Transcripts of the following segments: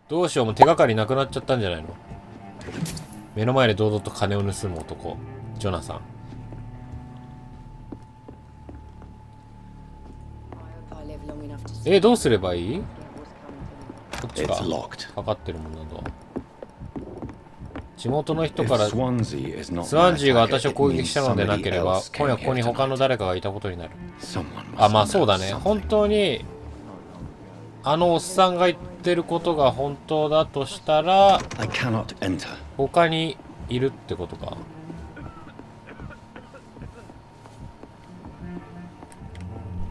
どうしよう、もう手がかりなくなっちゃったんじゃないの。目の前で堂々と金を盗む男ジョナサン。どうすればいい？こっちか。かかってるもんなど。地元の人からスワンジーが私を攻撃したのでなければ、今夜ここに他の誰かがいたことになる。あ、まあそうだね。本当にあのおっさんが言ってることが本当だとしたら、他にいるってことか。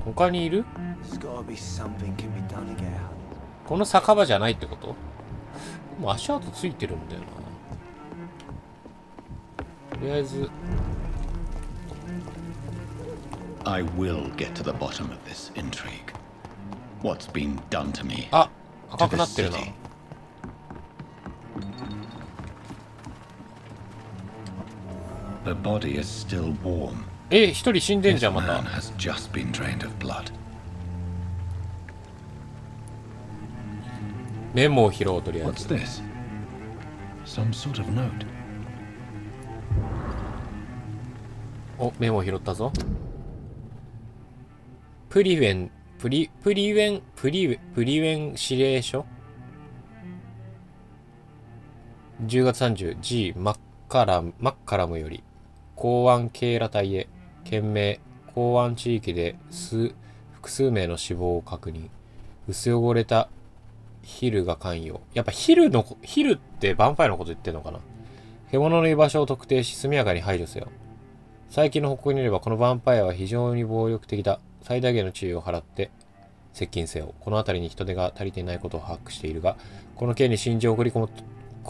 他にいる？この酒場じゃないってこと？もう足跡ついてるんだよな。とりあえずあ、赤くなってるな。一人死んでんじゃんまた。メモを拾おうとりあえず。お、メモを拾ったぞ。プリウェン指令書10月30 G マッカラムより港湾警ら隊へ件名。港湾地域で複数名の死亡を確認。薄汚れたヒルが関与。やっぱヒルってヴァンパイアのこと言ってんのかな。獣の居場所を特定し速やかに排除せよ。最近の報告によればこのヴァンパイアは非常に暴力的だ。最大限の注意を払って接近せよ。この辺りに人手が足りていないことを把握しているが、この件に真珠を送り込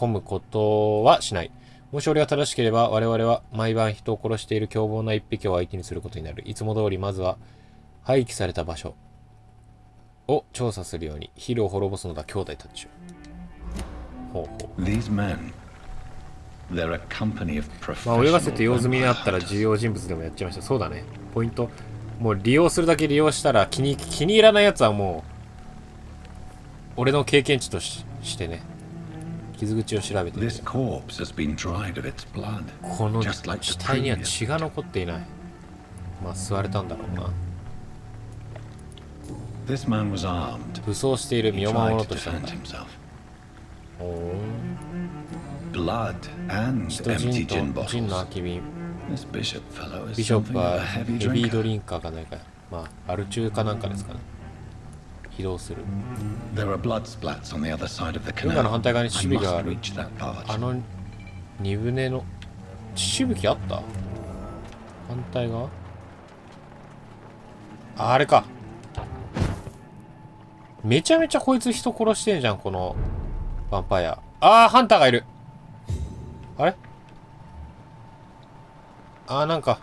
むことはしない。もし俺が正しければ我々は毎晩人を殺している凶暴な一匹を相手にすることになる。いつも通りまずは廃棄された場所を調査するように。ヒルを滅ぼすのだ兄弟たちを。ほうほう。まあ泳がせて用済みになったら重要人物でもやっちゃいました。そうだね。ポイントもう利用するだけ利用したら気に入らないやつはもう俺の経験値としてね、傷口を調べてみて。この死体には血が残っていない。まあ吸われたんだろうな。武装している。身を守ろうとしたんだ。人人と人の空き瓶。ビショップはヘビードリンカーかないか。まあアル中かなんかですかね。移動する。運河の反対側に血しぶきがある。あの荷船の血しぶきあった？反対側？あれか。めちゃめちゃこいつ人殺してんじゃんこのヴァンパイア。ハンターがいる。あれ？なんか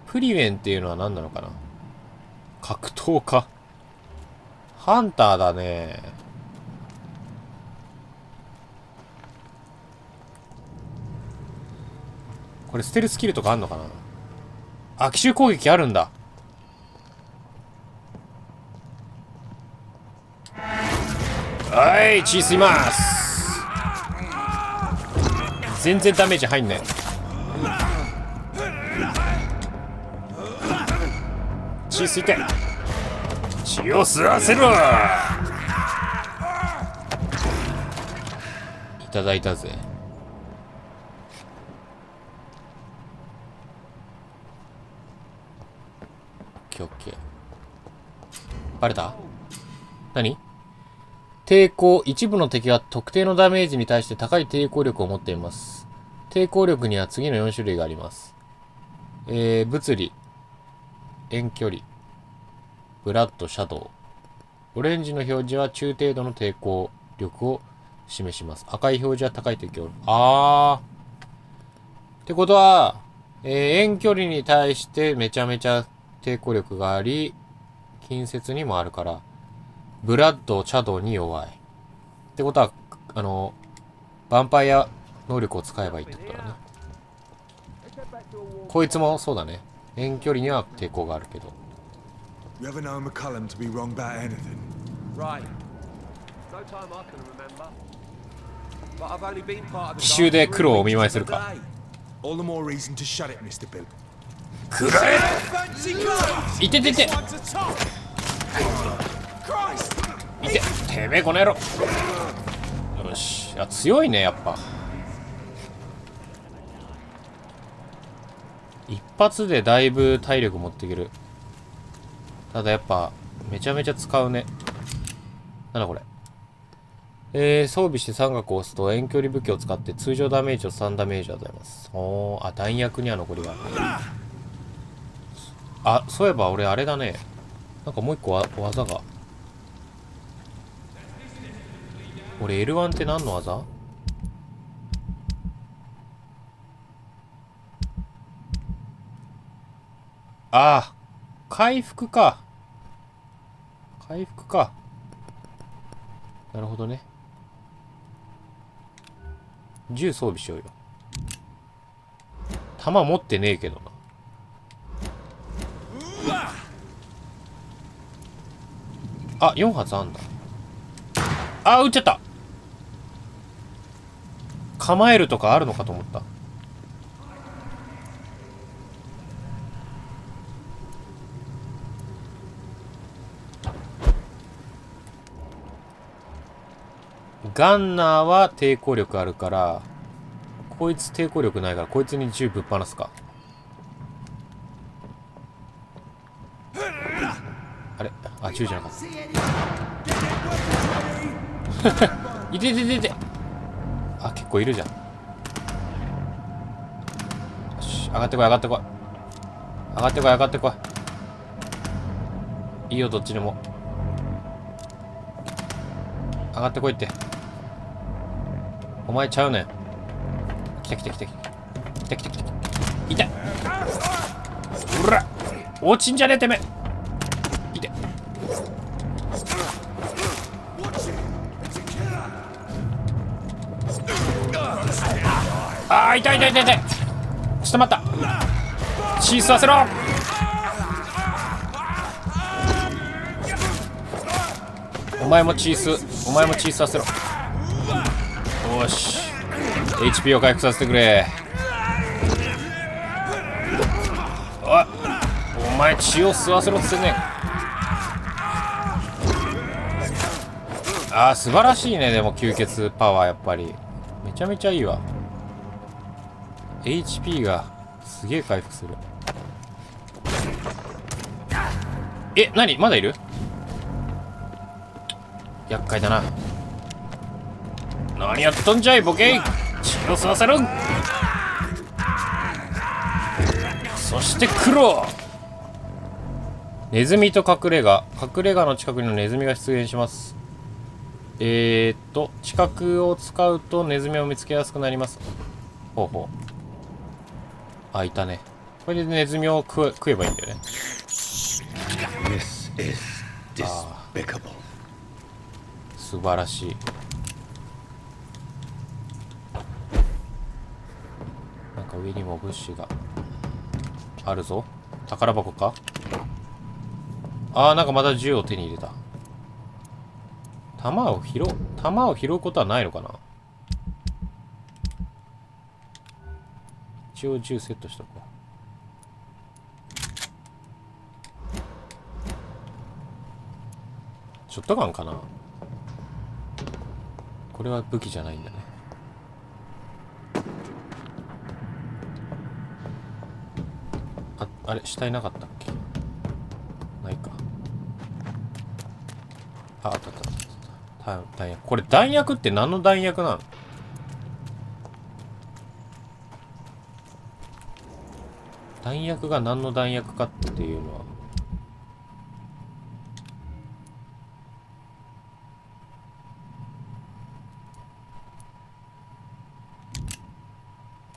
プリウェンっていうのは何なのかな。格闘家。ハンターだね。これステルスキルとかあんのかな。奇襲攻撃あるんだ。はい、血吸います。全然ダメージ入んない。血吸いて。血を吸わせろ。いただいたぜ。オッケー。バレた？何？抵抗。一部の敵は特定のダメージに対して高い抵抗力を持っています。抵抗力には次の4種類があります。物理、遠距離、ブラッド、シャドウ。オレンジの表示は中程度の抵抗力を示します。赤い表示は高い抵抗力。ってことは、遠距離に対してめちゃめちゃ抵抗力があり、近接にもあるから、ブラッド、シャドウに弱い。ってことは、ヴァンパイア能力を使えばいいってことだね。こいつもそうだね。遠距離には抵抗があるけど。You ever known McCullum to be wrong about anything? Right. 奇襲で黒をお見舞いするか。くらえ。いててて。いて。てめえこの野郎。よし。あ、強いねやっぱ。一発でだいぶ体力持っていける。ただやっぱめちゃめちゃ使うね。なんだこれ。装備して三角を押すと遠距離武器を使って通常ダメージを3ダメージ与えます。あ、弾薬には残りがある。あ、そういえば俺あれだね。なんかもう一個技が。俺 L1 って何の技？ああ、回復か。回復か。なるほどね。銃装備しようよ。弾持ってねえけどな。あ、4発あんだ。あ、撃っちゃった。構えるとかあるのかと思った。ガンナーは抵抗力あるから、こいつ抵抗力ないから、こいつに銃ぶっ放すか。あれ？あ、銃じゃなかった。いてててて。あ、結構いるじゃん。よし、上がってこい、上がってこい。上がってこい、上がってこい。いいよ、どっちでも。上がってこいって。お前ちゃうねん。来た来た来た来た。来た来た来た。痛い。うら落ちんじゃねえてめえ。痛い。あー、痛い痛い痛い痛い。ちょっと待った。血吸わせろ。お前も血吸。お前も血吸わせろ。よし。HP を回復させてくれ。お前血を吸わせろっつってね。あー、素晴らしいね。でも吸血パワーやっぱりめちゃめちゃいいわ。 HP がすげえ回復する。え、何まだいる？厄介だな。何やっとんじゃいボケ。血を吸わせる。そして黒。ネズミと隠れ家。隠れ家の近くにのネズミが出現します。知覚を使うとネズミを見つけやすくなります。ほうほう。あ、いたね。これでネズミを食えばいいんだよね。素晴らしい。なんか上にも物資があるぞ。宝箱か。あー、なんかまた銃を手に入れた。弾を拾うことはないのかな。一応銃セットしとこう。ショットガンかな。これは武器じゃないんだね。あれ死体なかったっけ。ないか。あったあったあった。弾薬。これ弾薬って何の弾薬なの？弾薬が何の弾薬かっていうのは。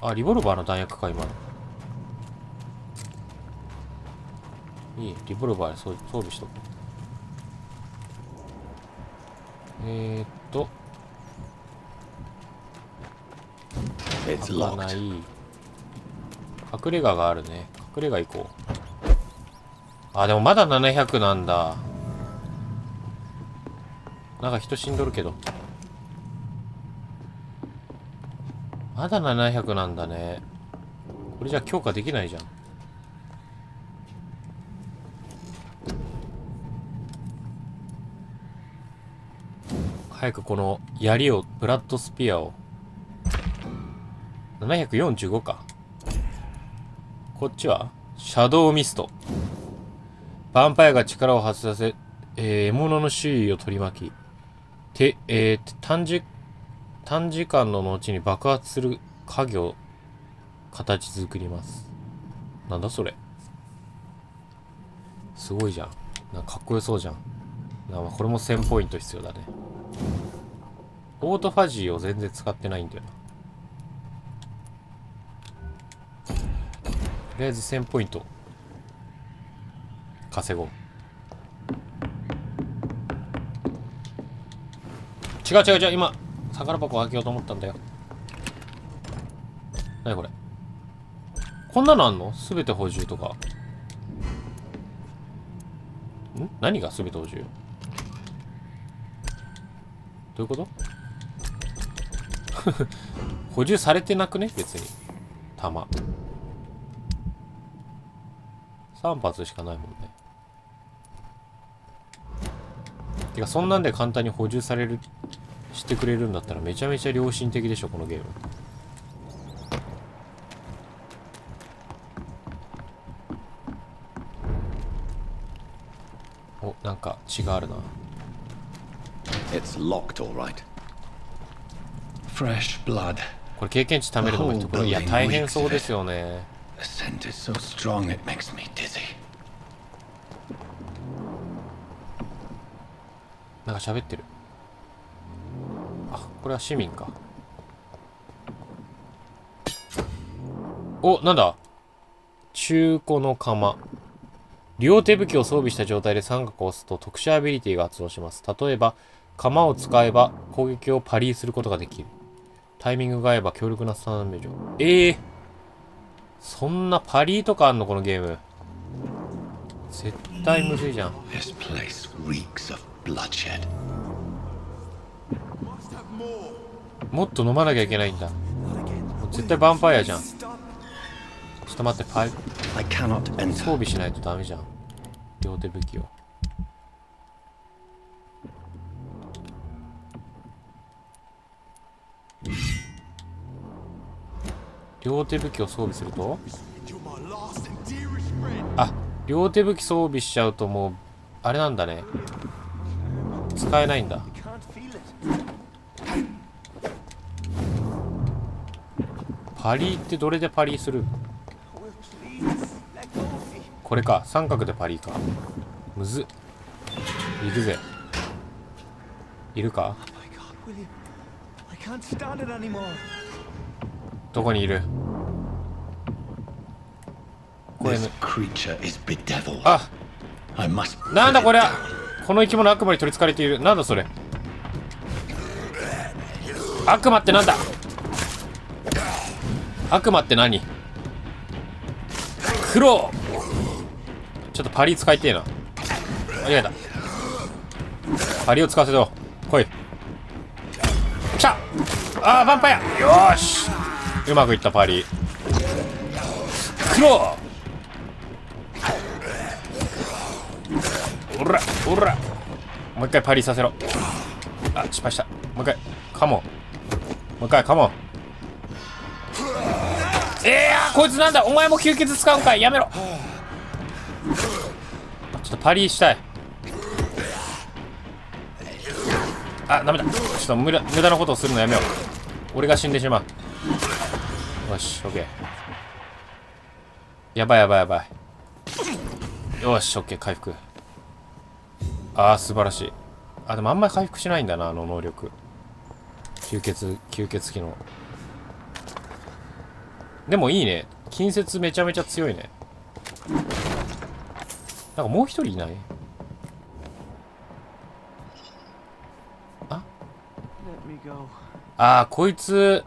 あ、リボルバーの弾薬か今の。いい、リボルバーで装備しとこう。開かない。隠れ家があるね。隠れ家行こう。あ、でもまだ700なんだ。なんか人死んどるけど。まだ700なんだね。これじゃ強化できないじゃん。早くこの槍を、ブラッドスピアを。745か。こっちはシャドウミスト。ヴァンパイアが力を発させ、獲物の周囲を取り巻き、短時間の後に爆発する影を形作ります。なんだそれ。すごいじゃん。なんかかっこよそうじゃん。なんかこれも1000ポイント必要だね。オートファジーを全然使ってないんだよな。とりあえず1000ポイント稼ごう。違う、今宝箱を開けようと思ったんだよ。なにこれ。こんなのあんの？すべて補充とか。何がすべて補充？どういうこと？補充されてなくね？別に弾3発しかないもんね。てかそんなんで簡単に補充されるしてくれるんだったらめちゃめちゃ良心的でしょこのゲーム。お、なんか血があるな。It's locked, all right. Fresh blood. これ経験値貯めるのも一苦労。いや大変そうですよね。The scent is so strong it makes me dizzy. なんか喋ってる。あ、これは市民か。お、なんだ。中古の釜。両手武器を装備した状態で三角を押すと特殊アビリティが発動します。例えば、釜を使えば攻撃をパリーすることができる。タイミングが合えば強力なスタンダメージを。そんなパリーとかあんのこのゲーム。絶対むずいじゃん。This place reeks of bloodshed. もっと飲まなきゃいけないんだ。絶対ヴァンパイアじゃん。ちょっと待って、I cannot 装 enter. 備しないとダメじゃん。両手武器を。両手武器を装備すると、あ、両手武器装備しちゃうともうあれなんだね。使えないんだ。パリーってどれでパリーする？これか。三角でパリーか。むずっ。いるぜ。いるか？どこにいる？これね。あ、なんだこりゃ。この生き物悪魔に取りつかれている。なんだそれ。悪魔ってなんだ？悪魔って何？黒。ちょっとパリ使いてえな。間違えた。パリを使わせろ。来い。来た。あー、ヴァンパイア。よーし。うまくいったパリ。黒。おらおら。もう一回パリさせろ。あ、失敗した。もう一回カモン。もう一回カモン。こいつなんだ。お前も吸血使うんかい。やめろ。ちょっとパリしたい。あ、ダメだ。ちょっと無駄なことをするのやめよう。俺が死んでしまう。よし、オッケー。やばい。よし、オッケー、回復。あー、素晴らしい。あ、でもあんまり回復しないんだな、あの能力。吸血機能。でもいいね。近接めちゃめちゃ強いね。なんかもう一人いない？あー、こいつ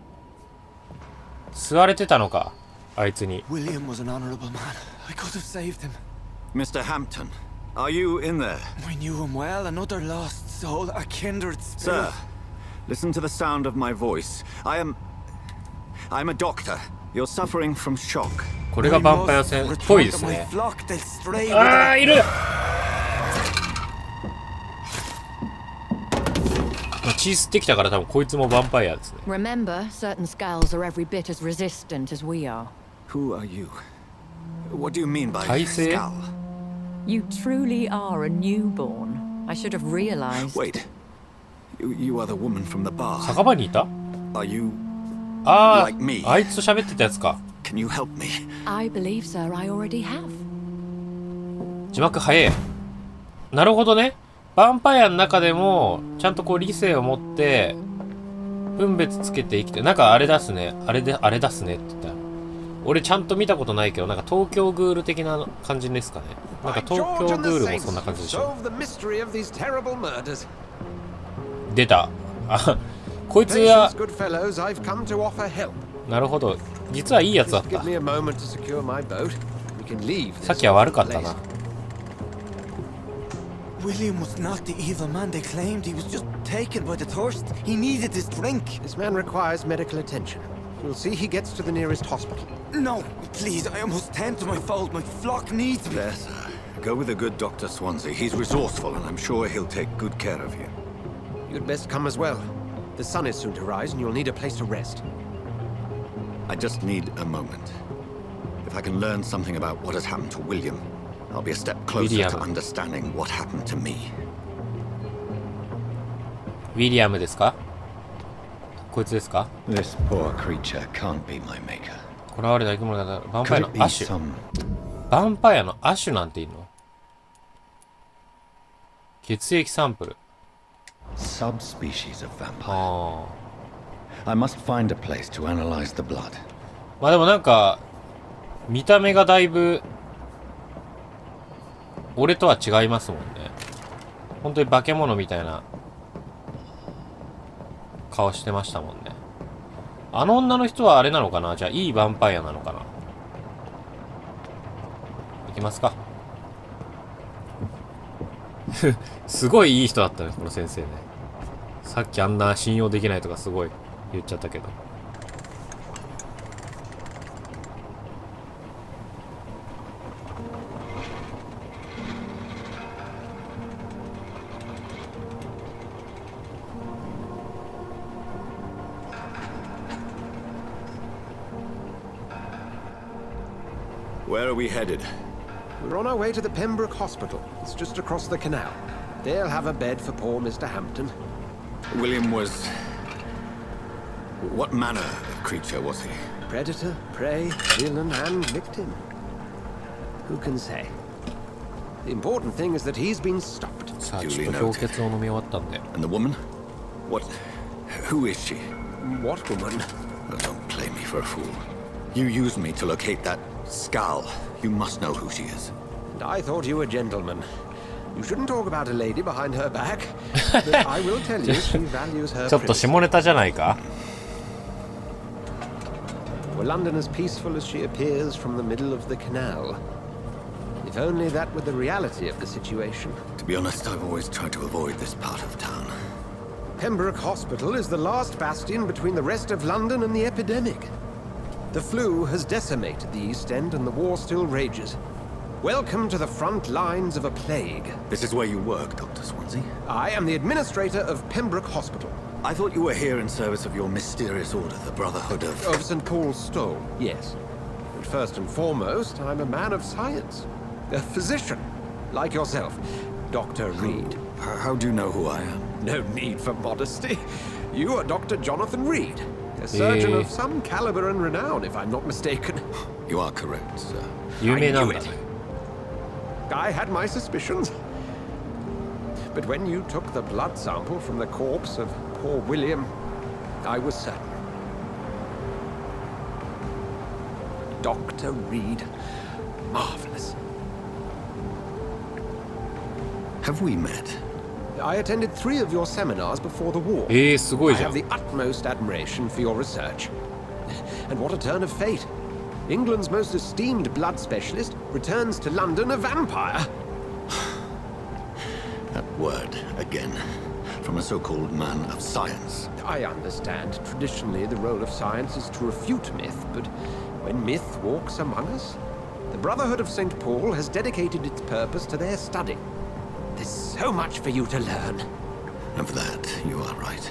吸われてたのか、あいつに。 William was an honorable man. I could have saved him. Mr. Hampton, are you in there? We knew him well. Another lost soul, a kindred Sir, spirit. listen to the sound of my voice. I'm a doctor. You're suffering from shock. これがヴァンパイア戦っぽいですね。ああ、いる。血吸ってきたから多分こいつもヴァンパイアですね。Remember, certain skulls are every bit as resistant as we are. Who are you? What do you mean by 体制 skull? You truly are a newborn. I should have realized. Wait. You are the woman from the bar. 酒場にいた？ Are you あ like me? あ、あいつと喋ってたやつか。Can you help me? I believe, sir, I already have. 字幕早え。なるほどね。ヴァンパイアの中でもちゃんとこう理性を持って分別つけて生きて、なんかあれ出すね、あれ出すねって言ったら、俺ちゃんと見たことないけど、なんか東京グール的な感じですかね。なんか東京グールもそんな感じでしょ。出た。あ、こいつはなるほど、実はいいやつだった。さっきは悪かったな。William was not the evil man they claimed. He was just taken by the thirst. He needed his drink. This man requires medical attention. We'll see he gets to the nearest hospital. No, please, I must tend to my fold. My flock needs me. There, sir. Go with the good Dr. Swansea. He's resourceful, and I'm sure he'll take good care of you. You'd best come as well. The sun is soon to rise, and you'll need a place to rest. I just need a moment. If I can learn something about what has happened to William, I'll be a step closer to understanding what happened to me. ウィリアムですか？こいつですか？ This poor creature can't be my maker. これはあれだ、生き物だ。ヴァンパイア Could の it be 亜種。 some ヴァンパイアの亜種なんているの？血液サンプル。subspecies of vampire? あ I must find a place to analyze the blood. あ。まあでもなんか見た目がだいぶ俺とは違いますもんね。本当に化け物みたいな顔してましたもんね。あの女の人はあれなのかな？じゃあいいヴァンパイアなのかな？いきますか。すごいいい人だったね、この先生ね。さっきあんな信用できないとかすごい言っちゃったけど。Where are we headed? We're on our way to the Pembroke Hospital. It's just across the canal. They'll have a bed for poor Mr. Hampton. William was... What manner of creature was he? Predator, prey, villain, and victim. Who can say? The important thing is that he's been stopped. さあ、ちょっと氷結を飲み終わったんで。 And the woman? What... Who is she? What woman? Oh, don't play me for a fool. You used me to locate that skull. You must know who she is. And I thought you a gentleman. You shouldn't talk about a lady behind her back. But I will tell you she values her ちょっと下ネタじゃないか？ Were London as peaceful as she appears from the middle of the canal? If only that were the reality of the situation. To be honest, I've always tried to avoid this part of town. Pembroke Hospital is the last bastion between the rest of London and the epidemic. The flu has decimated the East End and the war still rages. Welcome to the front lines of a plague. This is where you work, Dr. Swansea? I am the administrator of Pembroke Hospital. I thought you were here in service of your mysterious order, the Brotherhood of... Of St. Paul's Stole, yes. But first and foremost, I'm a man of science. A physician, like yourself, Dr. Reed. How do you know who I am? No need for modesty. You are Dr. Jonathan Reed, a surgeon of some caliber and renown, if I'm not mistaken. You are correct, sir. 有名なんだね。 I had my suspicions. But when you took the blood sample from the corpse of poor William, I was certain. Dr. Reed. Marvelous. Have we met? I attended 3 of your seminars before the war. すごい I じゃ have ん。 the utmost admiration for your research. And what a turn of fate. England's most esteemed blood specialist returns to London a vampire. That word again. from a so-called man of science. I understand. Traditionally, the role of science is to refute myth, but when myth walks among us, the Brotherhood of St. Paul has dedicated its purpose to their study. There's so much for you to learn. And for that, you are right.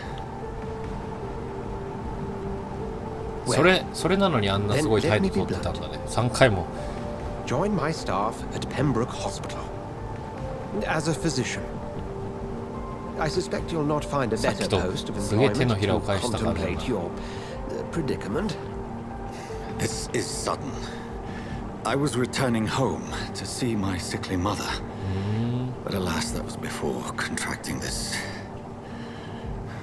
それなのにあんなすごい態度取ってたんだね。3回も。Join my staff at Pembroke Hospital. As a physician. I suspect you'll not find a better post of employment to contemplate your predicament. This is sudden. I was returning home to see my sickly mother. But alas, that was before contracting this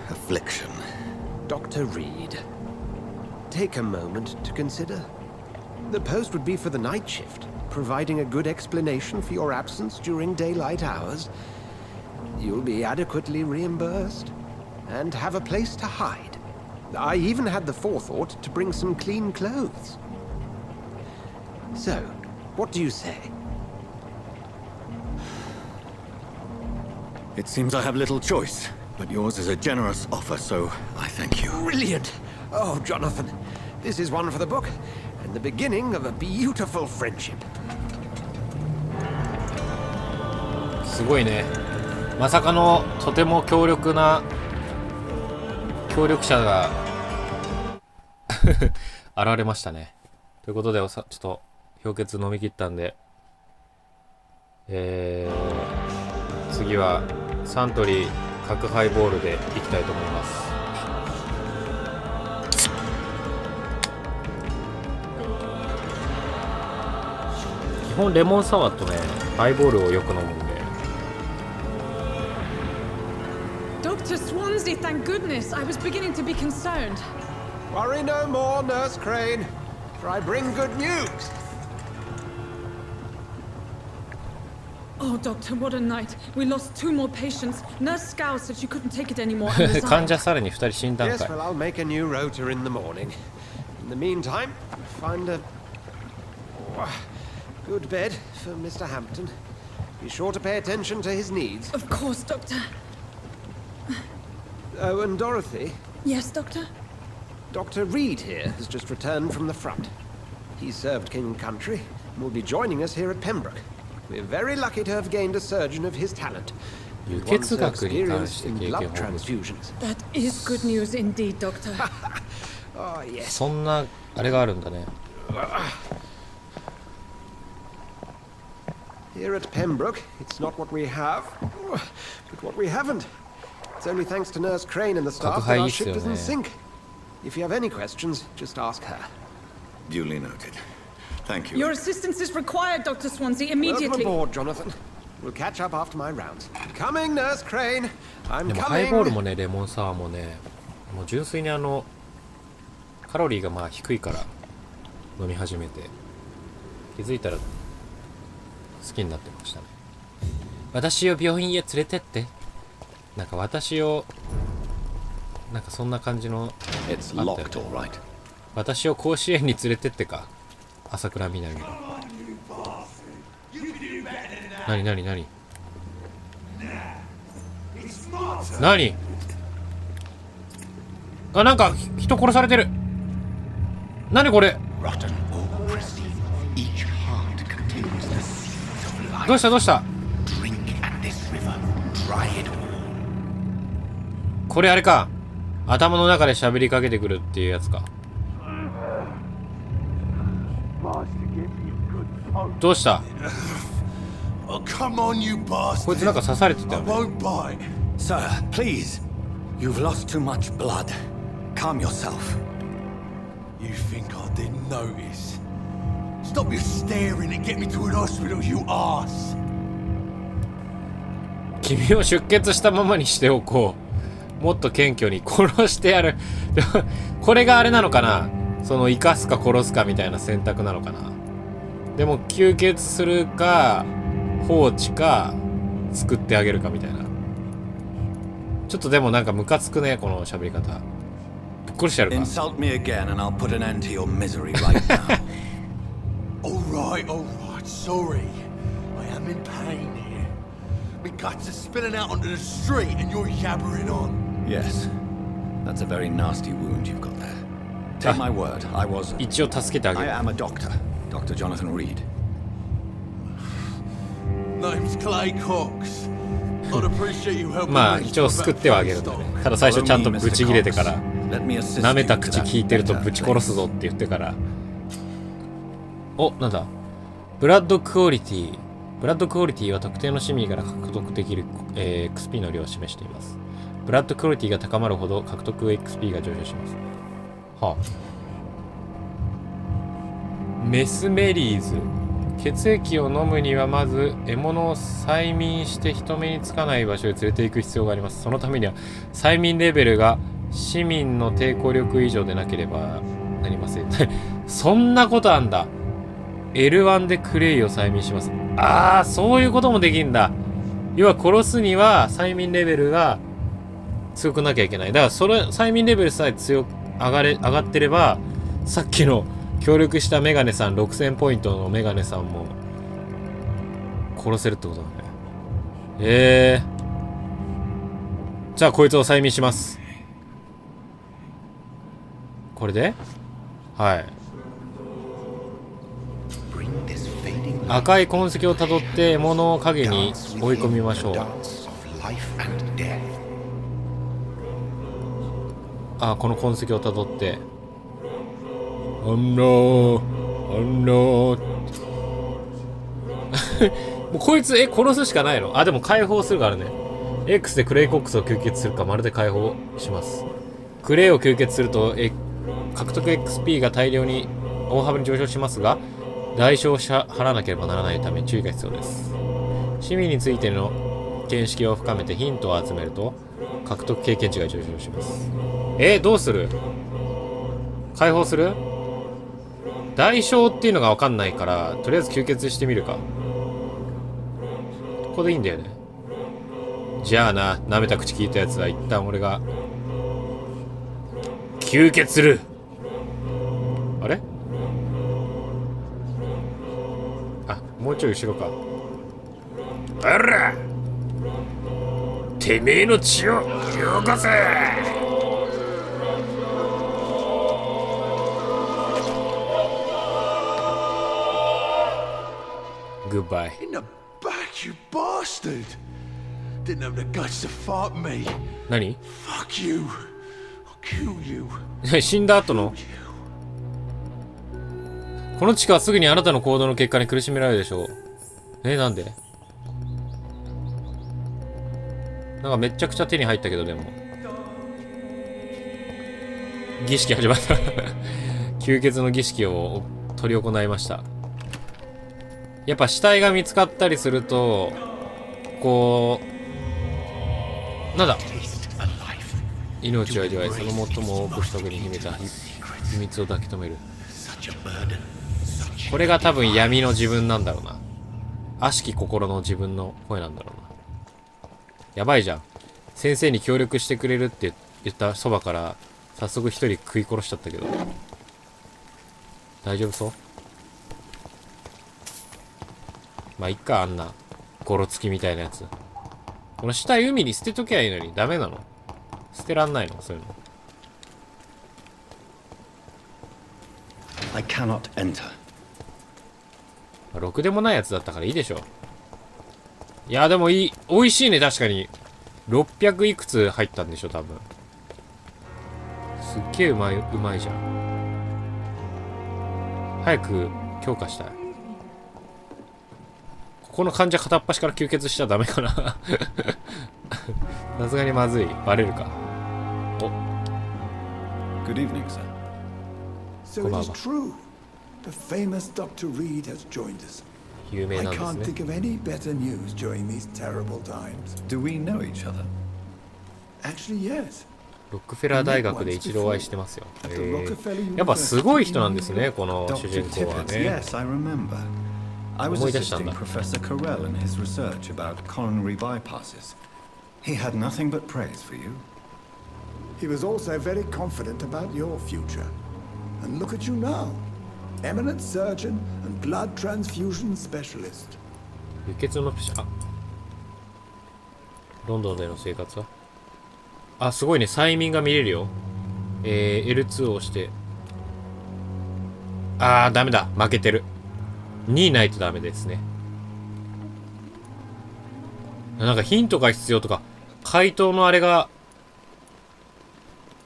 affliction. Dr. Reed, take a moment to consider. The post would be for the night shift, providing a good explanation for your absence during daylight hours. You'll be adequately reimbursed and have a place to hide. I even had the forethought to bring some clean clothes. So, what do you say? It seems I have little choice, but yours is a generous offer, so I thank you. Brilliant! Oh, Jonathan, this is one for the book, and the beginning of a beautiful friendship. すごいね。まさかのとても強力な協力者が現れましたね。ということでちょっと氷結飲み切ったんで、次はサントリー角ハイボールでいきたいと思います。基本レモンサワーとねハイボールをよく飲むんで。Dr. Swansea, thank goodness. I was beginning to be concerned. Worry no more, Nurse Crane, for I bring good news. Oh, Doctor, what a night. We lost 2 more patients. Nurse Scow said she couldn't take it anymore. 患者さらに2人死んだんかい。 Yes, well, I'll make a new rota in the morning. In the meantime, find a good bed for Mr. Hampton. Be sure to pay attention to his needs. Of course, Doctor. Oh, and Dorothy? Yes, Doctor? Dr. Reed here has just returned from the front. He served King and Country and will be joining us here at Pembroke. We're very lucky to have gained a surgeon of his talent. 輸血学に関して経験を blood transfusions. That is good news indeed, Doctor. Oh, yes. そんなあれがあるんだね。Here at Pembroke, it's not what we have, but what we haven't. It's only thanks to Nurse Crane and the staff that our ship doesn't sink. If you have any questions, just ask her. Duly noted. Thank you. Your assistance is required, Dr. Swansea, immediately. Welcome aboard, Jonathan. We'll catch up after my rounds. Coming, Nurse Crane. I'm でもハイボール coming. もねレモンサワーもねもう純粋にカロリーがまあ低いから飲み始めて気づいたら好きになってましたね。私を病院へ連れてってなんか私をなんかそんな感じの It's あった locked, よ all ね。 right. 私を甲子園に連れてってか朝倉みなみが何何何何あなんか人殺されてる何これ Rotten or pristine, each heart contains the seeds of life. どうしたどうした Drink at this river, try it all. これあれか頭の中で喋りかけてくるっていうやつかどうした Oh, come on, you こいつ bastard. なんか刺されてた I よね won't bite. Sir, please. You've lost too much blood. Calm yourself. You think I didn't notice? Stop your staring and get me to an hospital, you arse. 君を出血したままにしておこうもっと謙虚に殺してやるでもこれがあれなのかなその生かすか殺すかみたいな選択なのかなでも吸血するか放置か救ってあげるかみたいなちょっとでもなんかムカつくねこの喋り方ぶっ殺してやるか Insult me again and I'll put an end to your misery right now. All right, sorry. I am in pain here. my guts are spilling out onto the street and you're yabbering on. Yes. That's a very nasty wound you've got there. Take my word, I was... 一応助けてあげ I る。 am a doctor. Dr. Jonathan Reed. Name's Clay Cox. I'd appreciate you helping まあ me 一応救ってはあげるんだね。ただ最初ちゃんとブチ切れてから、 Let me assist 舐め you た with 口 that 聞いてると letter, ぶち殺す please. ぞって言ってから。お、なんだ。ブラッドクオリティ。ブラッドクオリティは特定の市民から獲得できる、XP の量を示しています。ブラッドクオリティが高まるほど獲得 XP が上昇します。はあ。メスメリーズ。血液を飲むにはまず獲物を催眠して人目につかない場所へ連れて行く必要があります。そのためには催眠レベルが市民の抵抗力以上でなければなりません。そんなことあんだ。L1 でクレイを催眠します。ああ、そういうこともできんだ。要は殺すには催眠レベルが強くなきゃいけない。だからそれ催眠レベルさえ上がってれば、さっきの協力したメガネさん6000ポイントのメガネさんも殺せるってことだね。じゃあこいつを催眠します。これではい。赤い痕跡をたどって獲物を影に追い込みましょう。あ、この痕跡をたどってもうこいつ殺すしかないの。あ、でも解放するからね。 X でクレイコックスを吸血するかまるで解放します。クレイを吸血すると獲得 XP が大量に大幅に上昇しますが、代償を払わなければならないため注意が必要です。市民についての見識を深めてヒントを集めると獲得経験値が上昇します。どうする？解放する？代償っていうのが分かんないから、とりあえず吸血してみるか。ここでいいんだよね。じゃあな、舐めた口聞いたやつは一旦俺が吸血する。あれ？あ、もうちょい後ろか。あら、てめえの血をよこせ。Goodbye. In the back, you bastard! Didn't have the guts to fight me. 何？ Fuck you. I'll kill you. 死んだ後のこの地下はすぐにあなたの行動の結果に苦しめられるでしょう。なんで？なんかめちゃくちゃ手に入ったけど、でも儀式始まった吸血の儀式を執り行いました。やっぱ死体が見つかったりするとこうなんだ、命を味わいその最も多く不徳に秘めた秘密を抱き留める。これが多分闇の自分なんだろうな。悪しき心の自分の声なんだろうな。やばいじゃん。先生に協力してくれるって言ったそばから早速一人食い殺しちゃったけど大丈夫そう？まあいっか、あんなゴロつきみたいなやつ。この死体海に捨てときゃいいのにダメなの？捨てらんないの？そういうの。I cannot enter. ろくでもないやつだったからいいでしょ。いやでもいい、美味しいね。確かに600いくつ入ったんでしょ多分。すっげえうまいじゃん。早く強化したい。この患者片っ端から吸血しちゃダメかなさすがにまずい。バレるか。お。 Good evening, sir. So it is true. The famous Dr. Reed has joined us. 有名 I なん can't です think ね。 of any better news during these terrible times. Do we know each other? Actually, yes. ロックフェラー大学で一度お会いしてますよ。やっぱすごい人なんですね、この主人公は Dr. ね。 Yes, I remember. I was 思い出したん assisting だ。 Professor Carell in his research about coronary bypasses. He had nothing but praise for you. He was also very confident about your future. And look at you now. Eminent surgeon and blood transfusion specialist. 輸血のロンドンでの生活は。あ、すごいね。催眠が見れるよ。L2 を押して。あー、ダメだ。負けてる。2ないとダメですね。なんかヒントが必要とか、回答のあれが、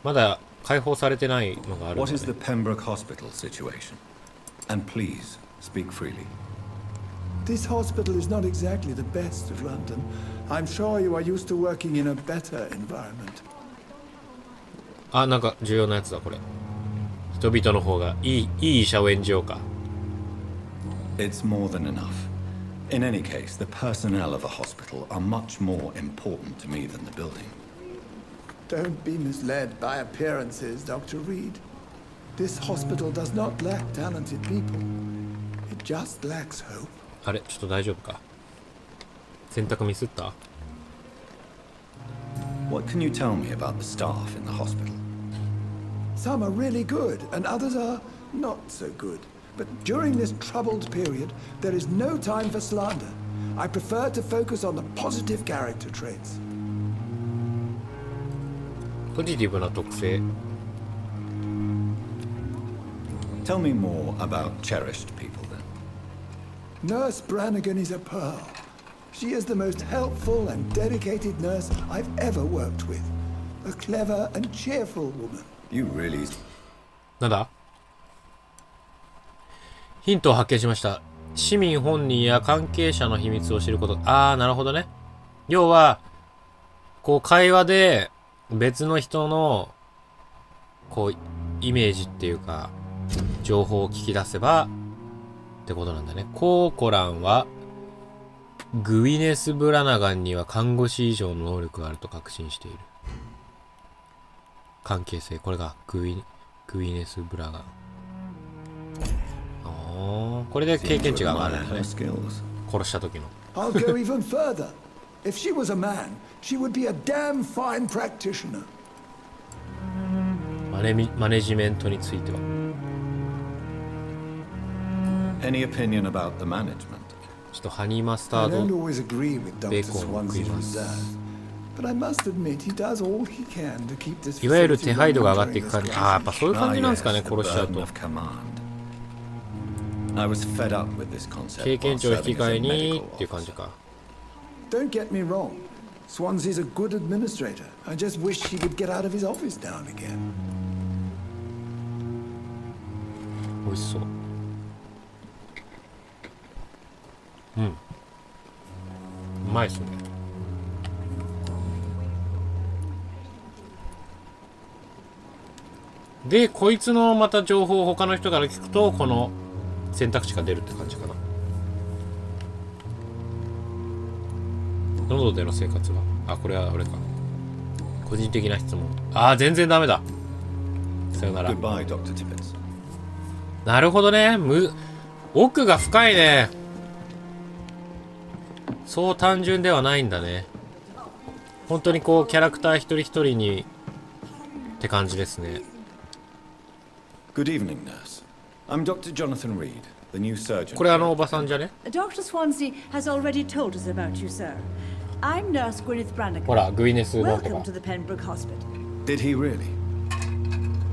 まだ解放されてないのがあるので、ね。What is the Pembroke Hospital situation? And please, speak freely. This hospital is not exactly the best of London. I'm sure you are used to working in a better environment. あ、なんか重要なやつだ、これ。人々の方がいい医者を演じようか。It's more than enough. In any case, the personnel of a hospital are much more important to me than the building. Don't be misled by appearances, Dr. Reed. This hospital does not lack talented people. It just lacks hope. あれ、ちょっと大丈夫か。選択ミスった？ What can you tell me about the staff in the hospital? Some are really good, and others are not so good. But during this troubled period, there is no time for slander. I prefer to focus on the positive character traits. ポジティブな特性。Tell me more about cherished people then. Nurse Brannigan is a pearl. She is the most helpful and dedicated nurse I've ever worked with. A clever and cheerful woman. You really... なんだ？ヒントを発見しました。市民本人や関係者の秘密を知ること。あー、なるほどね。要は、こう会話で別の人の、こう、イメージっていうか、情報を聞き出せば、ってことなんだね。コーコランは、グウィネス・ブラナガンには看護師以上の能力があると確信している。関係性。これがグウィネス・ブラガン。これで経験値が上がるんだね。殺した時の。I'll go even further. If she was a man, she would be a damn fine practitioner. マネジメントについては。Any opinion about the management? ちょっとハニーマスター I ド don't always agree with ベ Dr. ーコンを食い Swansea's ます。 reserve, but I must admit he does all he can to keep this いわゆる facility 手配度が上が running ってい during く感 this じ。ああ、やっぱそういう感じなんですかね、 the 殺しちゃう burden と。 of command. I was fed up with this concept 経験 while 値を引き serving 換 as え a に medical っていう感じ officer. か。 Don't get me wrong. Swansea's a good administrator. I just wish he could get out of his office now and again. 美味しそう。うん。うまいっすね。で、こいつのまた情報を他の人から聞くと、この選択肢が出るって感じかな。喉での生活は？あ、これは俺か。個人的な質問。あー、全然ダメだ。さよなら。 Goodbye, Dr. Tibbets. なるほどね。奥が深いね。そう単純ではないんだね。本当にこうキャラクター一人一人にって感じですね。Good evening, nurse. I'm Dr. Jonathan Reed, the new surgeon. これおばさんじゃね？ Dr. Swansea has already told us about you, sir. I'm Nurse Gwyneth Brannigan. ほら、グイネスなんと Welcome か。 to the Pembroke Hospital. Did he really?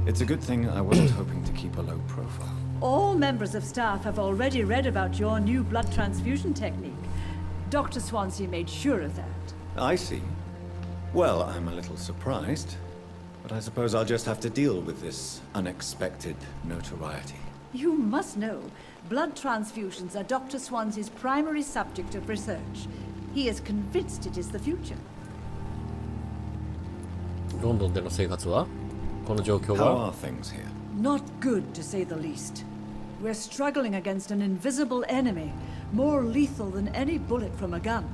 It's a good thing I wasn't hoping to keep a low profile. All members of staff have already read about your new blood transfusion technique. Dr. Swansea made sure of that. I see. Well, I'm a little surprised, but I suppose I'll just have to deal with this unexpected notoriety. You must know, blood transfusions are Dr. Swansea's primary subject of research. He is convinced it is the future. ロンドンでの生活は？この状況 How は？ are things here? Not good, to say the least. We're struggling against an invisible enemy, more lethal than any bullet from a gun.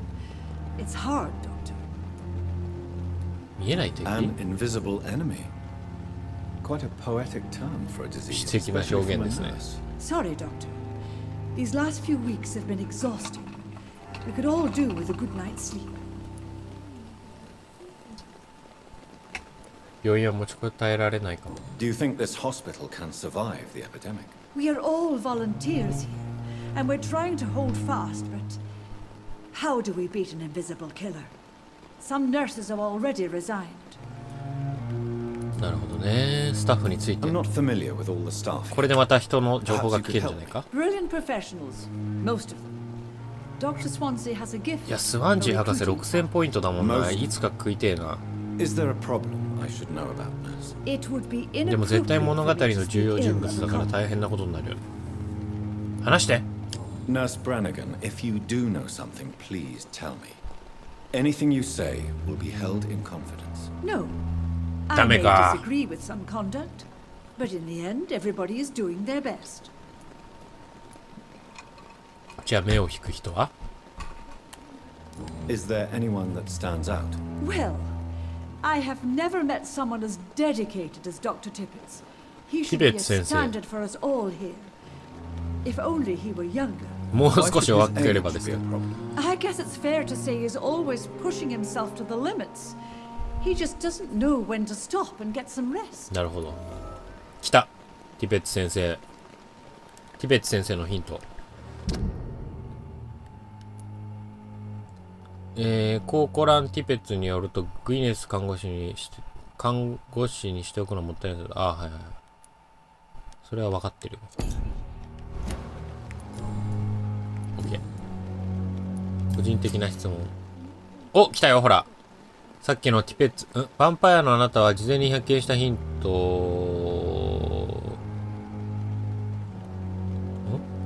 It's hard, Doctor. 見えない敵？ An invisible enemy. Quite a poetic term for a disease. 詩的な表現ですね。 Sorry, Doctor. These last few weeks have been exhausting. We could all do with a good night's sleep. 病院は持ちこたえられないかも。 Do you think this hospital can survive the epidemic? We are all volunteers here, and we're trying to hold fast, but how do we beat an invisible killer? Some nurses have already resigned. なるほどね。スタッフについて。 I'm not familiar with all the staff. これでまた人の情報が聞けるんじゃないか。 Brilliant professionals, most of them. Dr. Swansea has a gift. いや、スワンジー博士6000ポイントだもんな。いつか食いてえな。 Is there a problem I should know about, nurse? It would be でも絶対物語 inappropriate の for 重 you 要 to 人 speak 物 ill だ of か the ら大変なことになるよ。話して。 Nurse Brannigan, if you do know something, please tell me. Anything you say will be held in confidence. No. I ダメ may か。 disagree with some conduct, but in the end, everybody is doing their best. じゃあ目を引く人は？ Is there anyone that stands out? Well, I have never met someone as dedicated as Dr. Tippett. He should be a Tippett sensei. standard for us all here. If only he were younger. もう少し若ければですよ。 I guess it's fair to say he's always pushing himself to the limits. He just doesn't know when to stop and get some rest. なるほど。来た。ティペッツ先生。ティペッツ先生のヒント。コーコラン・ティペッツによると、グイネス看護師にしておくのはもったいない。あ、はいはい。それは分かってるよ。OK。個人的な質問。お、来たよ、ほら。さっきのティペッツ、ヴァンパイアのあなたは事前に発見したヒント、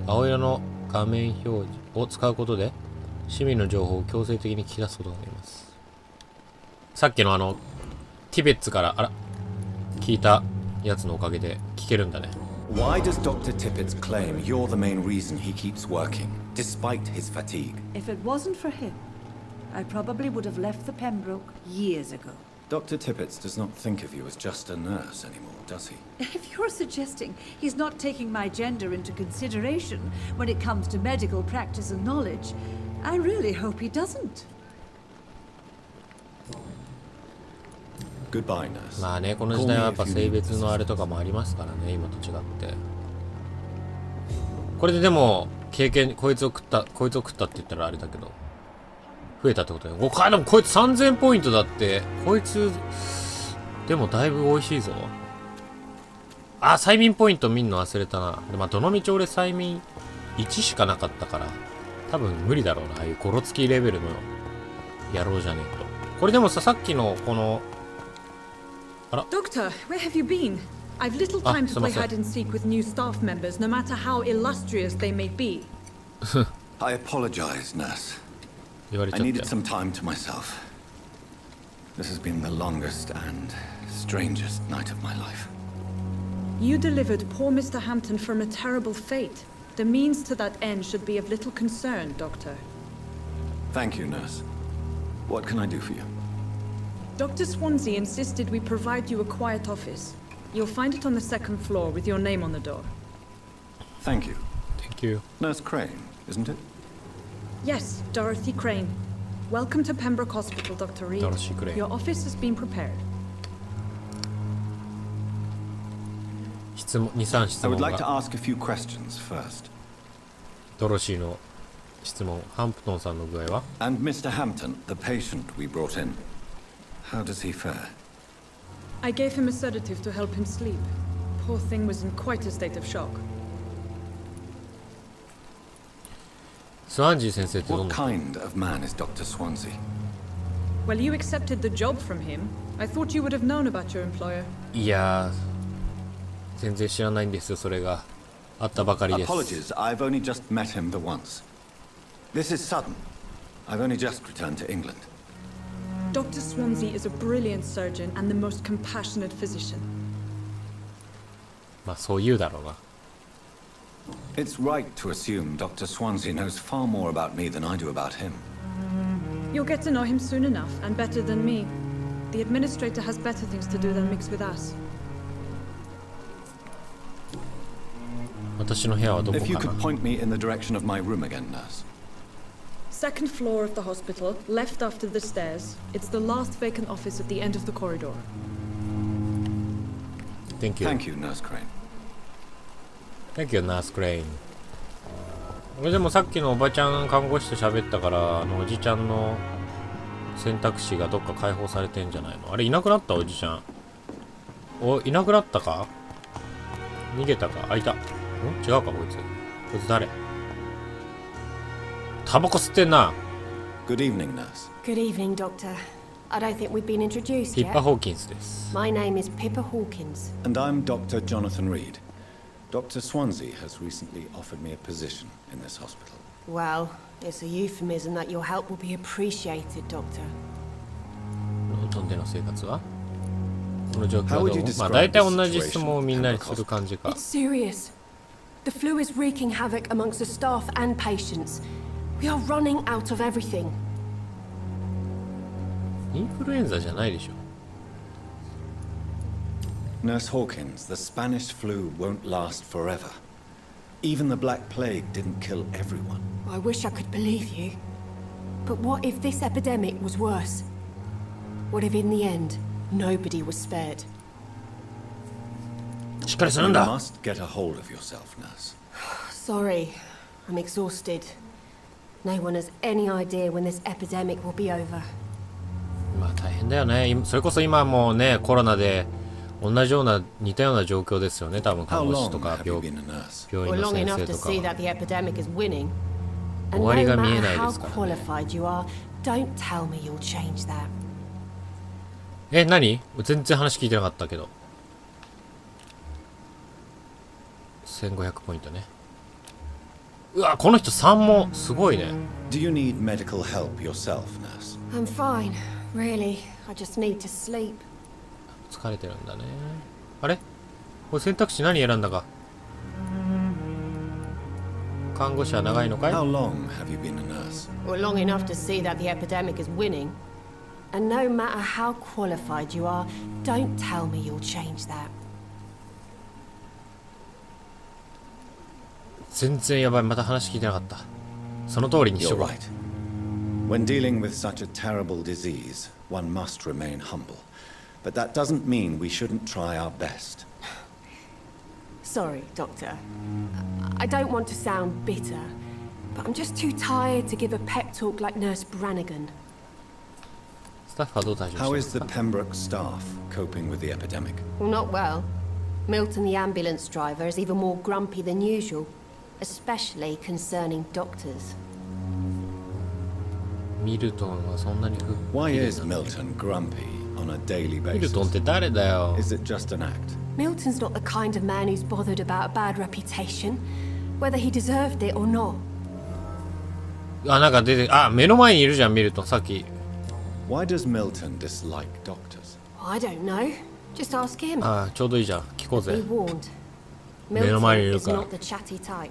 青色の画面表示を使うことで、市民の情報を強制的に聞き出すことができます。さっきのティベッツから、聞いたやつのおかげで聞けるんだね。Why does Dr. Tippett claim you're the main reason he keeps working, despite his fatigue? If it wasn't for him, I probably would have left the Pembroke years ago. Dr. Tippett does not think of you as just a nurse anymore, does he? If you're suggesting he's not taking my gender into consideration when it comes to medical practice and knowledge, I really hope he doesn't. Goodbye, nurse. まあね、この時代はやっぱ性別のあれとかもありますからね、今と違って。これででも、経験、こいつを食ったって言ったらあれだけど、増えたってことよ。でもこいつ3000ポイントだって、こいつ、でもだいぶ美味しいぞ。あ、催眠ポイント見んの忘れたな。で、まあ、どのみち俺催眠1しかなかったから、多分無理だろうな。ああいうゴロつきレベルの野郎じゃねえと。これでもさっきのこの、Doctor, where have you been? I've little time to play hide and seek with new staff members, no matter how illustrious they may be. I apologize, nurse. 言われちゃ I った needed よ。 some time to myself. This has been the longest and strangest night of my life. You delivered poor Mr. Hampton from a terrible fate. The means to that end should be of little concern, Doctor. Thank you, nurse. What can I do for you? Dr. Swansea insisted we provide you a quiet office. You'll find it on the second floor with your name on the door. Thank you. Thank you. Nurse Crane, isn't it? Yes, Dorothy Crane. Welcome to Pembroke Hospital, Dr. Reed. Dorothy Crane. Your office has been prepared. 質問、2、3質 I 問 would like to が。 ask a few questions first. ドロシーの質問。ハンプトンさんの具合は？ And Mr. Hampton, the patient we brought in. How does he fare? I gave him a sedative to help him sleep. Poor thing was in quite a state of shock. スワンジー先生ってどん What な？ kind of man is Dr. Swansea? Well, you accepted the job from him. I thought you would have known about your employer. いやー、全然知らないんですよ、それが。あったばかりです。 Apologies, I've only just met him the once. This is sudden. I've only just returned to England. Dr. Swansea is a brilliant surgeon and the most compassionate physician. まあそう言うだろうな。 It's right to assume Dr. Swansea knows far more about me than I do about him. You'll get to know him soon enough, and better than me. The administrator has better things to do than mix with us. 私の部屋はどこ If you か could な？ point me in the direction of my room again, nurse. Second floor of the hospital, left after the stairs. It's the last vacant office at the end of the corridor. Thank you. Thank you, Nurse Crane. Thank you, Nurse Crane. 俺でもさっきのおばちゃん看護師と喋ったから、おじちゃんの選択肢がどっか解放されてんじゃないの。あれいなくなった？おじちゃん。いなくなったか？逃げたか？あ、いた。違うかこいつ。こいつ誰？タバコ吸ってんな。 Good evening, nurse. Good evening, Doctor. I don't think we've been introduced ピ yet. ッパ・ホーキンスです。 My name is Pippa Hawkins. And I'm Dr. Jonathan Reed. Dr. Swansea has recently offered me a position in this hospital. Well, it's a euphemism that your help will be appreciated, Doctor. ロンドンでの生活はこの状況はどう？まあ大体同じ質問をみんなにする感じか。 It's serious. The flu is wreaking havoc amongst the staff and patients. We are running out of everything. インフルエンザじゃないでしょ。 Nurse Hawkins, the Spanish flu won't last forever. Even the Black Plague didn't kill everyone. I wish I could believe you. But what if this epidemic was worse? What if in the end, nobody was spared? しっかりするん You だ。 must get a hold of yourself, nurse. Sorry, I'm exhausted. No one has any idea when this epidemic will be over. まあ大変だよね。それこそ今もうね、コロナで同じような似たような状況ですよね。多分 How 看護師 long とか have you 病 been a nurse? 院 Well, の long 先 enough 生 to と see か that the epidemic is winning. 終 And わり no が見え matter ないで how すからね。 qualified you are, don't tell me you'll change that. 何？全然話聞いてなかったけど。1500ポイントね。うわ、この人3もすごいね。 Do you need medical help yourself, nurse? I'm fine, really. I just need to sleep. 疲れてるんだね。あれ？これ選択肢何選んだか。看護師は長いのかい？ How long have you been a nurse? Well, long enough to see that the epidemic is winning. And no matter how qualified you are, don't tell me you'll change that. 全然やばい。また話聞いてなかった。その通りにし You're とこう。 right. When dealing with such a terrible disease, one must remain humble. But that doesn't mean we shouldn't try our best. Sorry, Doctor. I don't want to sound bitter, but I'm just too tired to give a pep talk like Nurse Brannigan. スタッフはどう対処して How ま is す the か？ Pembroke staff coping with the epidemic? Well, not well. Milton, the ambulance driver, is even more grumpy than usual, especially concerning doctors. ミルトンはそんなに不 Why 機嫌 is なんだ。 Milton grumpy on a daily ミルトンっ basis? て誰だよ。 Is it just an act? Milton's not the kind of man who's bothered about a bad reputation, whether he deserved it or not. あ、なんか出て、あ、目の前にいるじゃん、ミルトン。さっき。 Why does Milton dislike doctors? I don't know. Just ask him. あ、ちょうどいいじゃん。聞こう Be ぜ。 warned. 目の前にい Milton る is から。 not the chatty type.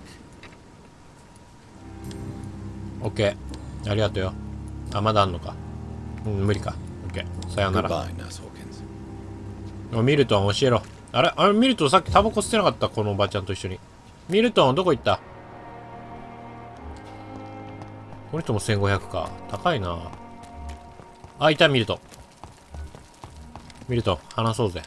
オッケー。ありがとうよ。あ、まだあんのか。うん、無理か。オッケー。さようなら。 Goodbye, Nurse Hawkins. ミルトン教えろ。あれミルトンさっきタバコ吸ってなかった？このおばちゃんと一緒に。ミルトンどこ行った？この人も1500か。高いな。あ、いた、ミルトン。ミルトン、話そうぜ。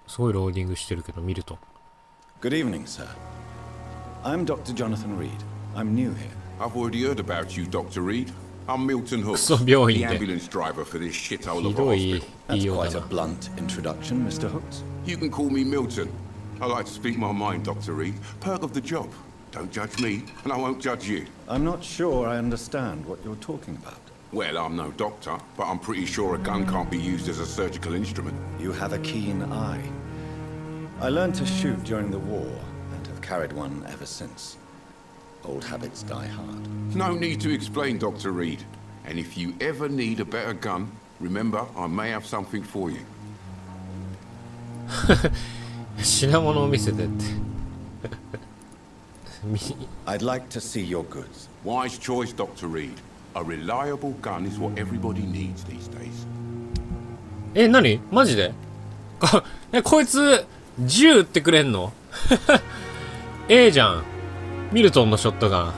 すごいローディングしてるけど、ミルトン。Good evening, sir. I'm Dr. Jonathan Reed. I'm new here. I've already heard about you, Dr. Reed. I'm Milton ク Hooks, ソ病 the 院で。 ambulance driver for this shithole ひ of a どい hospital. 言い That's よう quite だ a な。 blunt introduction, Mr. Hooks. You can call me Milton. I like to speak my mind, Dr. Reed. Perk of the job. Don't judge me, and I won't judge you. I'm not sure I understand what you're talking about. Well, I'm no doctor, but I'm pretty sure a gun can't be used as a surgical instrument. You have a keen eye. I learned to shoot during the war and have carried one ever since. Old habits die hard. No need to explain, Dr. Reed. And if you ever need a better gun, remember, I may have something for you. 品物を見せてって。I'd like to see your goods. Wise choice, Dr. Reed. A reliable gun is what everybody needs these days. 何マジでこいつ、銃撃ってくれんのじゃん。ミルトンのショットガン。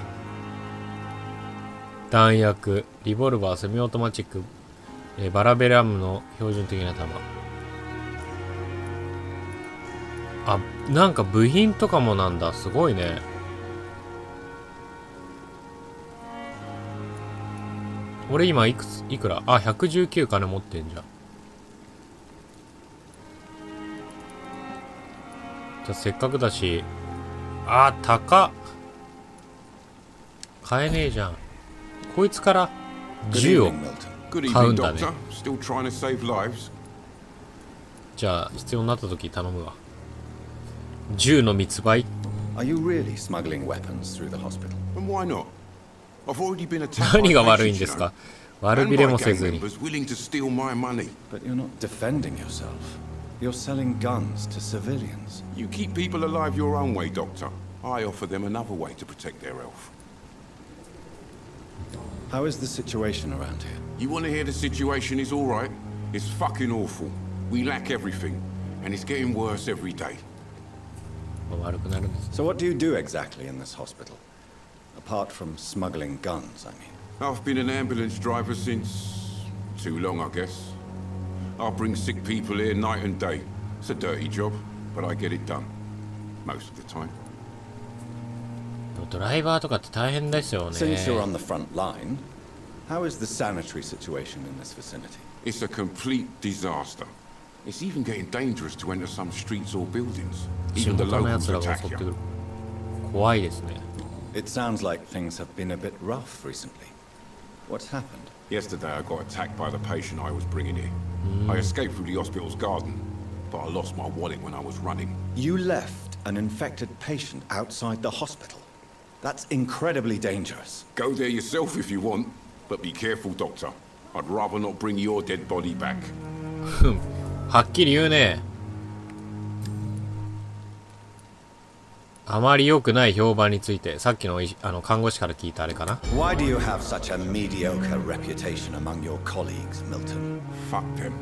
弾薬、リボルバー、セミオートマチック、バラベラムの標準的な弾。あ、なんか部品とかもなんだ。すごいね。俺今いくら？あ、119金持ってんじゃん。じゃあせっかくだし、あ、高っ。買えねえじゃん。こいつから銃を買うんだね。じゃあ必要になった時頼むわ。銃の密売。Are you really smuggling weapons through the hospital? And why not? I've already been attacked 何 by が悪いん patients, です you か know. 悪 And びれ my もせ gang ずに。 members willing to steal my money. But you're not defending yourself. You're selling guns to civilians. You keep people alive your own way, Doctor. I offer them another way to protect their health. How is the situation around here? You want to hear the situation is all right? It's fucking awful. We lack everything, and it's getting worse every day. 悪くなるんです。 So what do you do exactly in this hospital? Apart from smuggling guns, I mean. I've been an ambulance driver since... too long, I guess. I'll bring sick people here night and day. It's a dirty job, but I get it done. Most of the time. ドライバーとかって大変ですよね。 Since you're on the front line, how is the sanitary situation in this vicinity? It's a complete disaster. It's even getting dangerous to enter some streets or buildings. 地 Even the 元のや locals つらが attack 襲ってく you. る。怖いですね。 It sounds like things have been a bit rough recently. What's happened? Yesterday I got attacked by the patient I was bringing here. I escaped through the hospital's garden, but I lost my wallet when I was running. You left an infected patient outside the hospital. That's incredibly dangerous. Go there yourself if you want, but be careful, Doctor. I'd rather not bring your dead body back. はっきり言うね。あまり良くない評判について、さっきの看護師から聞いたあれかな。 Why do you have such a mediocre reputation among your colleagues, Milton? Fuck them.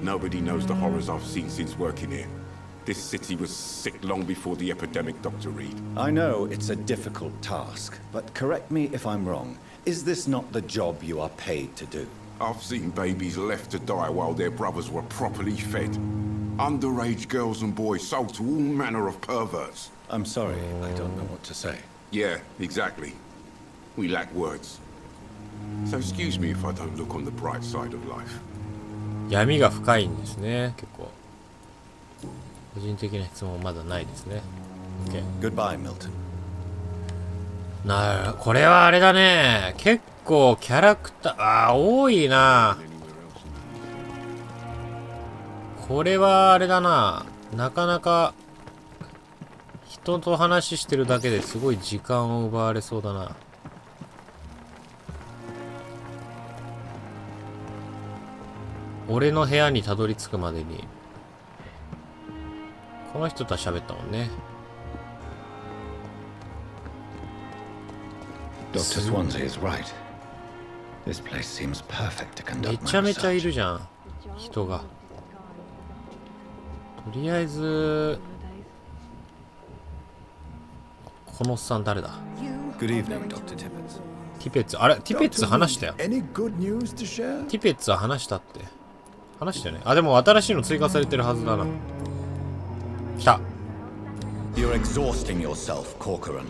Nobody knows the horrors I've seen since working here. This city was sick long before the epidemic, Dr. Reed. I know it's a difficult task, but correct me if I'm wrong. Is this not the job you are paid to do? I've seen babies left to die while their brothers were properly fed. Underage girls and boys sold to all manner of perverts. I'm sorry, I don't know what to say. Yeah, exactly. We lack words. So excuse me if I don't look on the bright side of life. 闇が深いんですね、結構。個人的な質問まだないですね。OK。Goodbye, Milton. これはあれだね。結構キャラクター、多いな。これはあれだな。なかなか人と話してるだけですごい時間を奪われそうだな。俺の部屋にたどり着くまでにこの人とは喋ったもんね。Dr. Swansea is right. This place seems perfect to conduct め my ちゃめちゃい research. るじゃん、人が。とりあえずこのおっさん誰だ？ Good evening, Dr. Tippett. ティペッツ、あれティペッツ話したよ。 Any good news to share? ティペッツは話したって。話したよね。あ、でも新しいの追加されてるはずだな。来た。 You're exhausting yourself, Corcoran.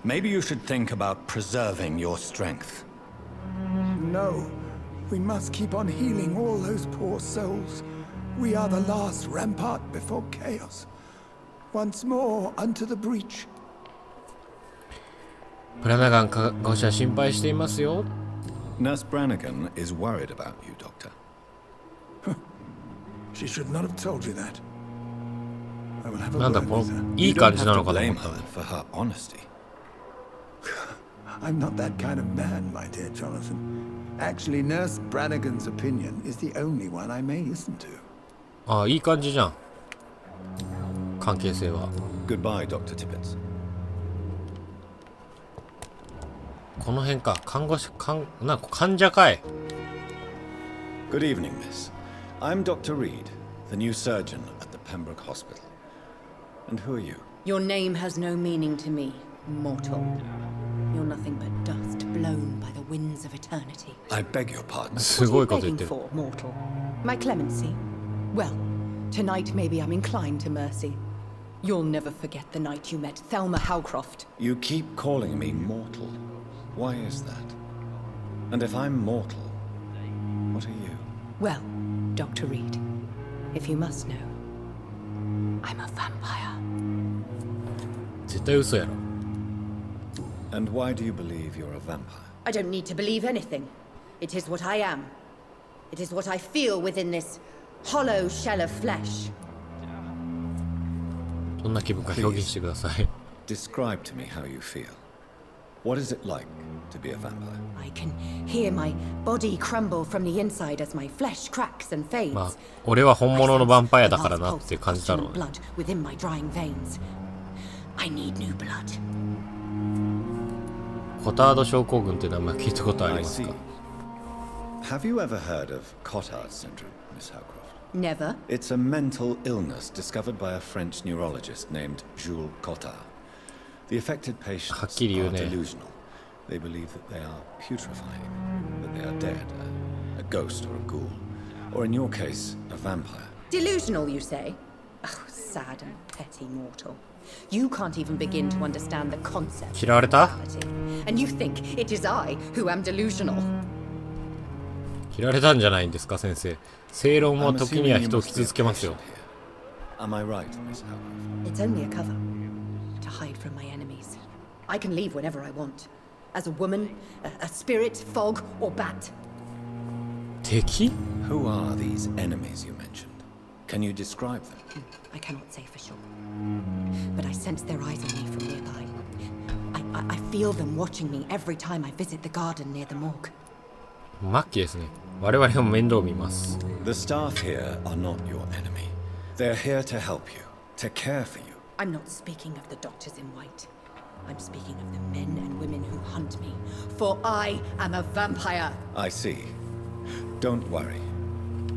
Maybe you should think about preserving your strength. No. We must keep on healing all those poor souls. We are the last rampart before chaos. Once more unto the breach. プラナガン看護師は心配していますよ。 Nurse Brannigan is worried about you, Doctor. She should not have told you that. I will have a なんだ word こ with の her. いい You don't 感じ have な to のかと思 blame った her ね。 for her honesty. I'm not that kind of man, my dear Jonathan. Actually, Nurse Brannigan's opinion is the only one I may listen to. ああ、いい感じじゃん。関係性は。 Goodbye, Dr. Tippett. この辺か。看護師、なんか患者かい。 Good evening, miss. I'm Dr. Reed, the new surgeon at the Pembroke Hospital. And who are you? Your name has no meaning to me, mortal. You're nothing but dust blown by the winds of eternity. I beg your pardon. What are you begging for, mortal? My clemency? Well, tonight maybe I'm inclined to mercy. You'll never forget the night you met Thelma Howcroft. You keep calling me mortal. Why is that? And if I'm mortal, what are you? Well, Dr. Reed, if you must know, I'm a vampire. 絶対嘘やろ。 And why do you believe you're a vampire? I don't need to believe anything. It is what I am. It is what I feel within this hollow shell of flesh. どんな気分か表現してください。 Describe to me how you feel. What is it like to be a vampire? I can hear my body crumble from the inside as my flesh cracks and fades. まあ、俺は本物のヴァンパイアだからなっていう感じだろうね。 blood within my drying veins. I need new blood. コタード症候群って名前聞いたことありますか？ Have you ever heard of Cotard syndrome, Miss Howcroft? Never. It's a mental illness discovered by a French neurologist named Jules Cotard. The affected patients are delusional. They believe that they are putrefying, that they are dead, a ghost or a ghoul, or in your case, a vampire. Delusional, you say? Oh, sad and petty mortal. You can't even begin to understand the concept of reality. And you think it is I who am delusional. 切られたんじゃないんですか、先生。正論も時には人を傷つけますよ。 Am I right, Miss Howcroft? It's only a cover to hide from my enemies. I can leave whenever I want. As a woman, a spirit, fog, or bat. 敵? Who are these enemies you mentioned? Can you describe them? I cannot say for sure. But I sense their eyes on me from nearby. I feel them watching me every time I visit the garden near the morgue. 末期ですね。我々も面倒見ます。 The staff here are not your enemy. They're here to help you, to care for you. I'm not speaking of the doctors in white. I'm speaking of the men and women who hunt me. For I am a vampire. I see. Don't worry.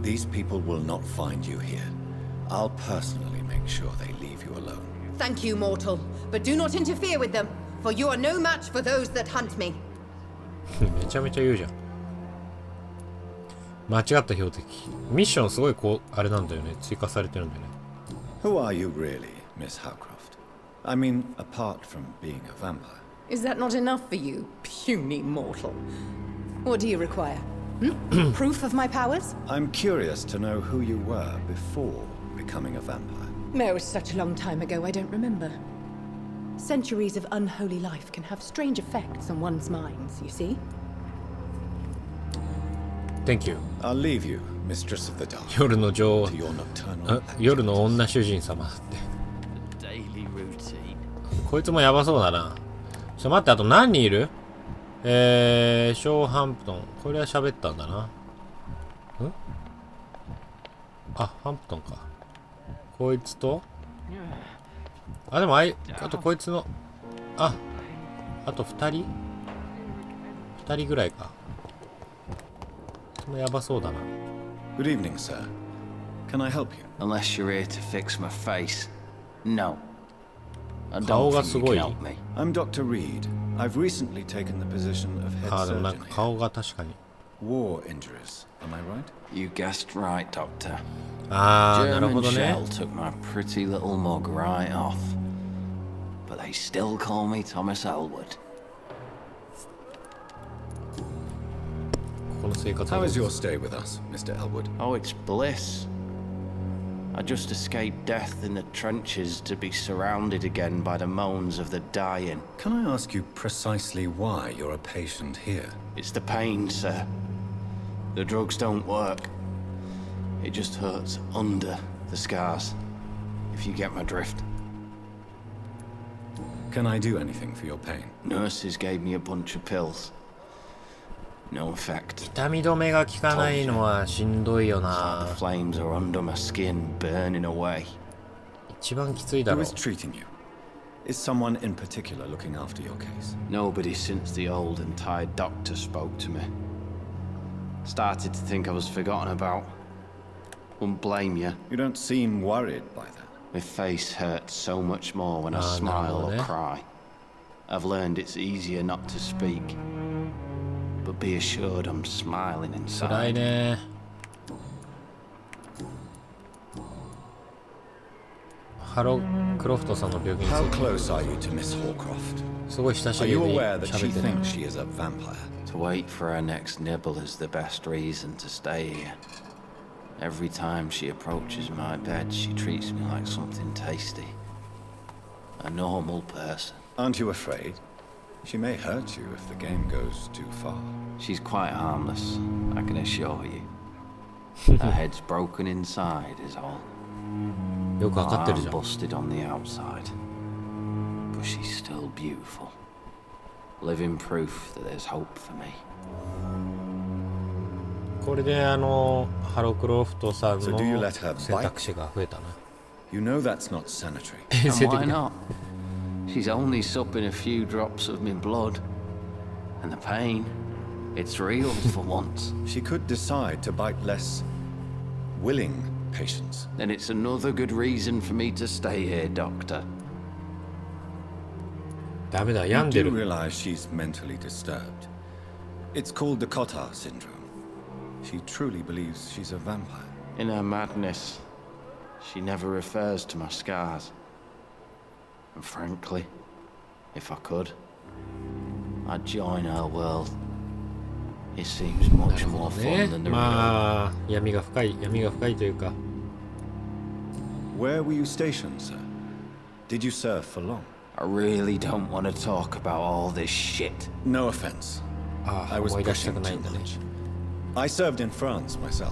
These people will not find you here. I'll personally make sure they leave you alone. Thank you, mortal. But do not interfere with them, for you are no match for those that hunt me. めちゃめちゃ言うじゃん。間違った標的。ミッションすごいこう、あれなんだよね。追加されてるんだよね。Who are you really, Miss Howcroft? I mean, apart from being a vampire. Is that not enough for you, puny mortal? What do you require? Proof of my powers? I'm curious to know who you were before becoming a vampire. No, it's such a long time ago, I don't remember. Centuries of unholy life can have strange effects on one's minds, you see? Thank you. I'll leave you, Mistress of the Dark. 夜の女王。 To your nocturnal 夜の女主人様って。こいつもやばそうだな。ちょっと待って、あと何人いる？ショーハンプトン。これは喋ったんだな。ん？あ、ハンプトンか。こいつとあ、でもあとこいつの、あと2人 ?2 人ぐらいか。そのやばそうだな。Good evening, sir. Can I help you? Unless you're here to fix my face. No. I 顔 don't が think す you ご can い。 help me. I'm Dr. Reed. I've recently taken the position of head あ、でもなん surgeon か here. 顔が確かに。War injuries, am I right? You guessed right, Doctor. あー、なるほ German どね。 shell took my pretty little mug right off. But they still call me Thomas Elwood. この生活 How は is your stay with us, Mr. Elwood? Oh, it's bliss. I just escaped death in the trenches to be surrounded again by the moans of the dying. Can I ask you precisely why you're a patient here? It's the pain, sir. The drugs don't work. It just hurts under the scars, if you get my drift. Can I do anything for your pain? Nurses gave me a bunch of pills. No effect. 痛み止めが効かないのはしんどいよな。 The flames are under my skin, burning away. 一番きついだ Who ろう。 is treating you? Is someone in particular looking after your case? Nobody since the old and tired doctor spoke to me. Started to think I was forgotten about. Wouldn't blame you. You don't seem worried by that. My face hurts so much more when I smile or cry. I've learned it's easier not to speak. But be assured I'm smiling 辛い inside. ね。ハロー・クロフトさんの病気につ How いて close are you to Miss Hallcroft? すごい親し Are げ you に aware that 喋 she ってね。 thinks she is a vampire? To wait for her next nibble is the best reason to stay here. Every time she approaches my bed, she treats me like something tasty. A normal person. Aren't you afraid? She may hurt you if the game goes too far. She's quite harmless, I can assure you. Her head's broken inside is all. よくわかってるじゃん。 busted on the outside. But she's still beautiful. Living proof that there's hope for me. これでハロー・クロフトさん So do you let の her 選 bite? 択肢が増えたな。 You know that's not sanitary. And why not? She's only supping a few drops of me blood. And the pain, it's real for once. She could decide to bite less willing patients. Then it's another good reason for me to stay here, Doctor. ダメだ、 You 病んで do る。 realize she's mentally disturbed. It's called the Cotard syndrome. She truly believes she's a vampire. In her madness, she never refers to my scars. And frankly, if I could, I'd join her world. It seems much more ね fun than the real. まあ闇が深いというか。 Where were you stationed, sir? Did you serve for long? I really don't want to talk about all this shit. No offense. ああ、 I was 思い出したく pushing ないん too だね。 much. I served in France myself.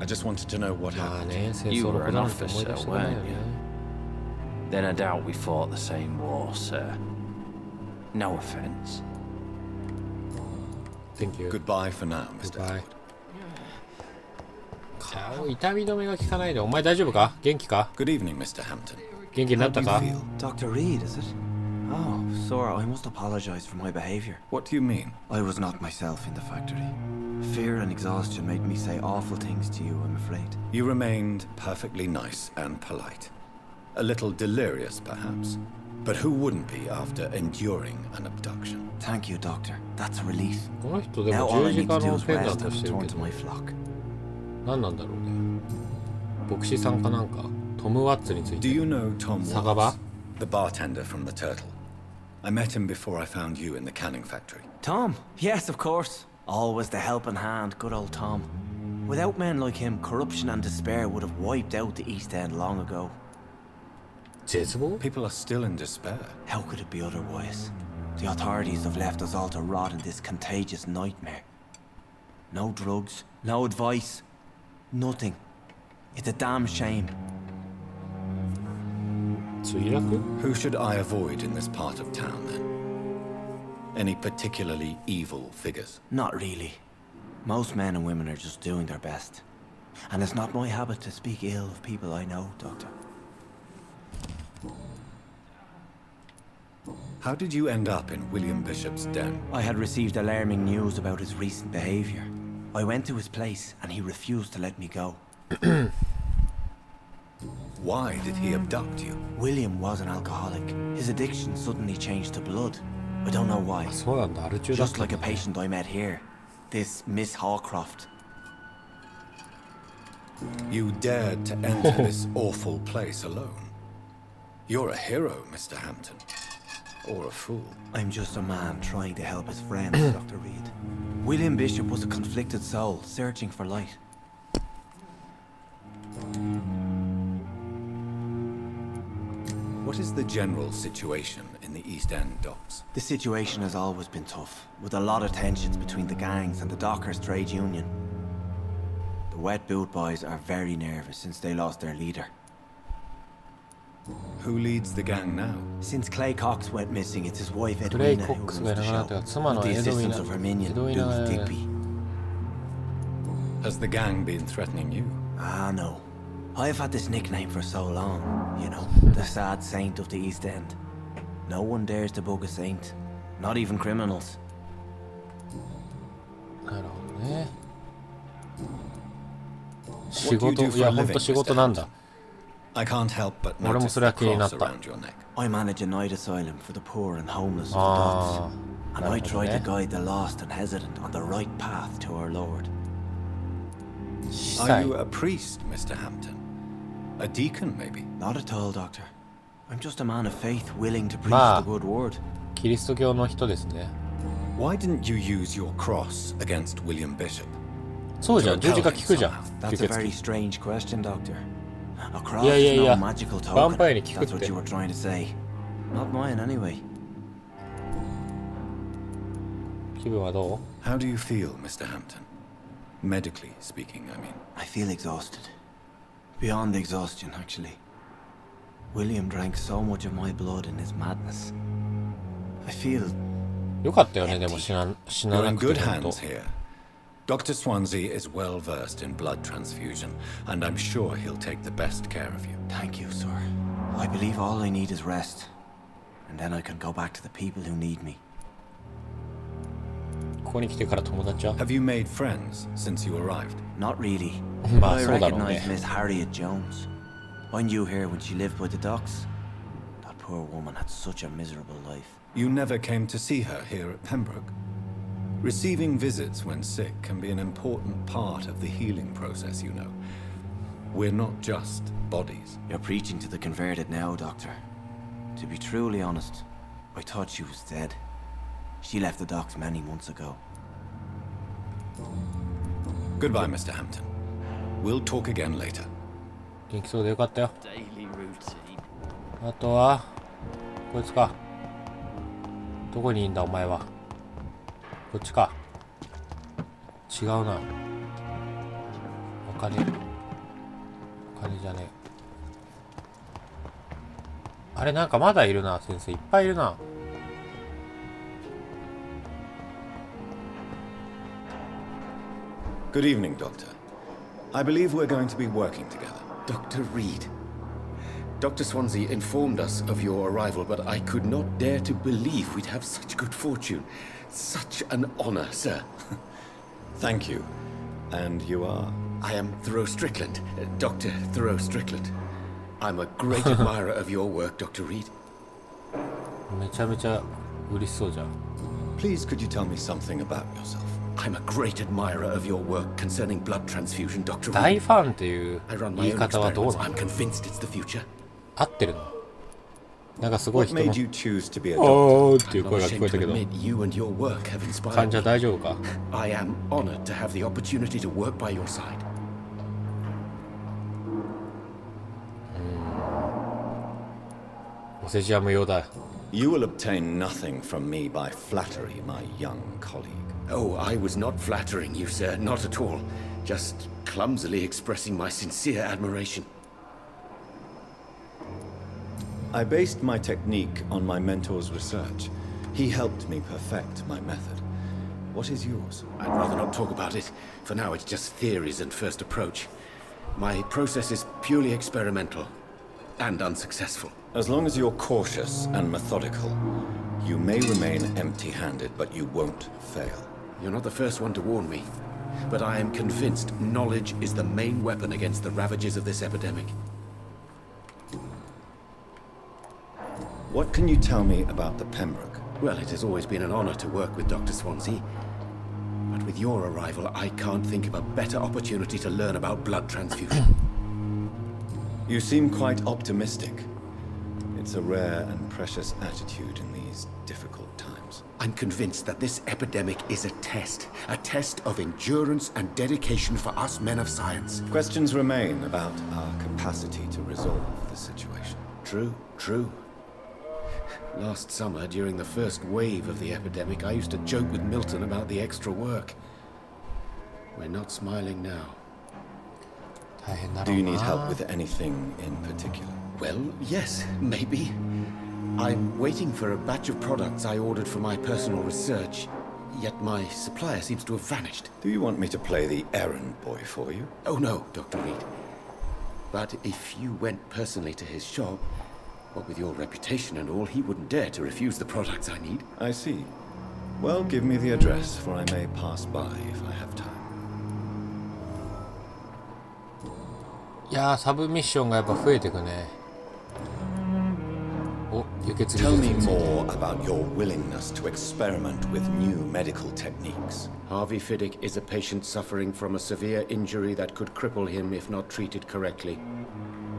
I just wanted to know what まあ happened. ね、戦 You 争の were こ an となんて思い出 officer, したくないよ weren't ね you?。Then I doubt we fought the same war, sir. No offense. Thank you. Goodbye for now, Mr. Goodbye. 顔痛み止めが効かないで。お前大丈夫か？元気か？ Good evening, Mr. Hampton. 元気になったか？ Dr. Reed, is it? Oh, Sora, I must apologize for my behavior. What do you mean? I was not myself in the factory. Fear and exhaustion made me say awful things to you, I'm afraid. You remained perfectly nice and polite. A little delirious, perhaps. But who wouldn't be after enduring an abduction? Thank you, Doctor. That's a relief. この人で Now も all 十 I 字 need 架 to do の is ペンダン rest ト and してる return け to ど my flock. 何なんだろうね。牧師さんかなんか。トム・ワッツについ Do て。 you know Tom 酒場 Watts, the bartender from the Turtle? I met him before I found you in the canning factory. Tom? Yes, of course. Always the helping hand, good old Tom. Without men like him, corruption and despair would have wiped out the East End long ago. 絶望？ People are still in despair. How could it be otherwise? The authorities have left us all to rot in this contagious nightmare. No drugs, no advice, nothing. It's a damn shame. 墜落？ Who should I avoid in this part of town, then? Any particularly evil figures? Not really. Most men and women are just doing their best. And it's not my habit to speak ill of people I know, Doctor. How did you end up in William Bishop's den? I had received alarming news about his recent behavior. I went to his place and he refused to let me go. Why did he abduct you? William was an alcoholic. His addiction suddenly changed to blood. I don't know why. そうなんだ。アル中だっ Just たん like だ a patient I met here. This Miss Hallcroft. You dared to enter this awful place alone. You're a hero, Mr. Hampton. Or a fool. I'm just a man trying to help his friends, Dr. Reed. William Bishop was a conflicted soul, searching for light. What is the general situation in the East End docks? The situation has always been tough, with a lot of tensions between the gangs and the dockers' trade union. The wet boot boys are very nervous since they lost their leader. Who leads the gang now? Since Clay Cox went missing, it's his wife クレイ・ Edwina コ who ックス runs がい the なくな show, ってから妻の with the エドウィ assistance ナ of her minion, エドウィナ Booth が Digby. Has the gang been threatening you? Ah, no. I've had this nickname for so long, you know, the sad saint of the East End. No one dares to bug a saint, not even criminals. なるほどね。仕事、いや、ほんと仕事なんだ。I can't help but 俺も notice それ the は気になっ cross た。 around your neck. I manage a night asylum for the poor and homeless of the docks, and I try to guide the lost and hesitant on the right path to our Lord. Are you a priest, Mr. Hampton? A deacon, maybe? Not at all, Doctor. I'm just a man of faith willing to preach the good word. キリスト教の人ですね。Why didn't you use your cross against William Bishop? そうじゃん、十字架効くじゃん。That's a very strange question, Doctor. A cross いやいやいや、 is no magical ヴァン token. パイアに効くっ That's what て。 you were trying to say. Not mine, anyway. 気分はどう？ How do you feel, Mr. Hampton? Medically speaking, I mean. I feel exhausted. Beyond exhaustion, actually. William drank so much of my blood in his madness. I feel よかったよね、でも死な You're な in く good て本当。 hands here. Dr. Swansea is well versed in blood transfusion, and I'm sure he'll take the best care of you. Thank you, sir. I believe all I need is rest. And then I can go back to the people who need me. ここに来てから友達は？ Have you made friends since you arrived? Not really. まあ I そうだろうね。 recognize Miss Harriet Jones. I knew her when she lived by the docks. That poor woman had such a miserable life. You never came to see her here at Pembroke. Receiving visits when sick can be an important part of the healing process, you know. We're not just bodies. You're preaching to the converted now, Doctor. To be truly honest, I thought she was dead. She left the docks many months ago. Goodbye, Mr. Hampton. We'll talk again later. 元気そうでよかったよ。あとはこいつか。どこにいんだお前は。こっちか。違うな。お金じゃねえ。あれなんかまだいるな、先生いっぱいいるな。Good evening, Doctor. I believe we're going to be working together. Dr. Reed. Dr. Swansea informed us of your arrival, but I could not dare to believe we'd have such good fortune. Such an honor, sir. Thank you. And you are? I am Thoreau Strickland, Dr. Thoreau Strickland. I'm a great admirer of your work, Dr. Reed. めちゃめちゃ嬉しそうじゃん。 Please, could you tell me something about yourself? I'm a great admirer of your work concerning blood transfusion, Dr. Reed. 大ファンっていう I run 言 my い own 方はどう experiments. な I'm の？ convinced it's the future. 合ってるの？なんかすごい What 人の made you choose to be a お doctor? ーっていう I'm 声 not が聞こえ ashamed た to けど、 admit you and your work have inspired 患者 me. 大丈夫か？ I am honored to have the opportunity to work by your side. お世辞は無用だ。 You will obtain nothing from me by flattery, my young colleague. Oh, I was not flattering you, sir, not at all. Just clumsily expressing my sincere admiration. I based my technique on my mentor's research. He helped me perfect my method. What is yours? I'd rather not talk about it. For now, it's just theories and first approach. My process is purely experimental and unsuccessful. As long as you're cautious and methodical, you may remain empty-handed, but you won't fail. You're not the first one to warn me, but I am convinced knowledge is the main weapon against the ravages of this epidemic. What can you tell me about the Pembroke? Well, it has always been an honor to work with Dr. Swansea. But with your arrival, I can't think of a better opportunity to learn about blood transfusion. You seem quite optimistic. It's a rare and precious attitude in these difficult times. I'm convinced that this epidemic is a test of endurance and dedication for us men of science. Questions remain about our capacity to resolve the situation. True. Last summer, during the first wave of the epidemic, I used to joke with Milton about the extra work. We're not smiling now. Do you need help with anything in particular? Well, yes, maybe. I'm waiting for a batch of products I ordered for my personal research, yet my supplier seems to have vanished. Do you want me to play the errand boy for you? Oh no, Dr. Reed. But if you went personally to his shop, what with your reputation and all, he wouldn't dare to refuse the products I need. I see. Well, give me the address, for I may pass by if I have time. いやー、サブミッションがやっぱ増えてくね。お、Tell me more about your willingness to experiment with new medical techniques. Harvey Fiddick is a patient suffering from a severe injury that could cripple him if not treated correctly.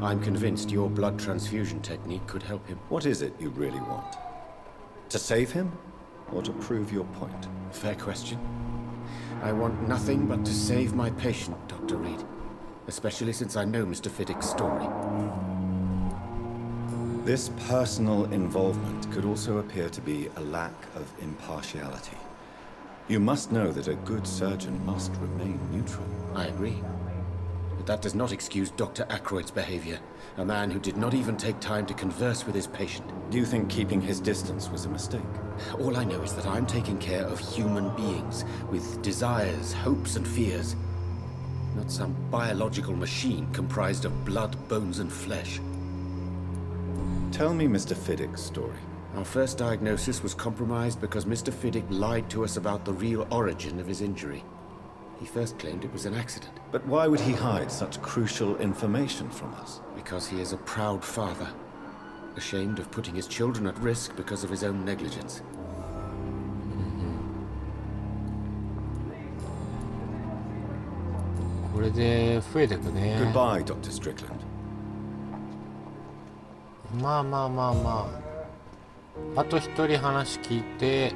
I'm convinced your blood transfusion technique could help him. What is it you really want? To save him? Or to prove your point? Fair question. I want nothing but to save my patient, Dr. Reed. Especially since I know Mr. Fiddick's story. This personal involvement could also appear to be a lack of impartiality. You must know that a good surgeon must remain neutral. I agree. But that does not excuse Dr. Aykroyd's behavior. A man who did not even take time to converse with his patient. Do you think keeping his distance was a mistake? All I know is that I'm taking care of human beings with desires, hopes, and fears. Not some biological machine comprised of blood, bones, and flesh. Tell me Mr. Fiddick's story. Our first diagnosis was compromised because Mr. Fiddick lied to us about the real origin of his injury. He first claimed it was an accident. But why would he hide such crucial information from us? Because he is a proud father, ashamed of putting his children at risk because of his own negligence. Goodbye, Dr. Strickland. まあまあまあまあ、あと一人話聞いて、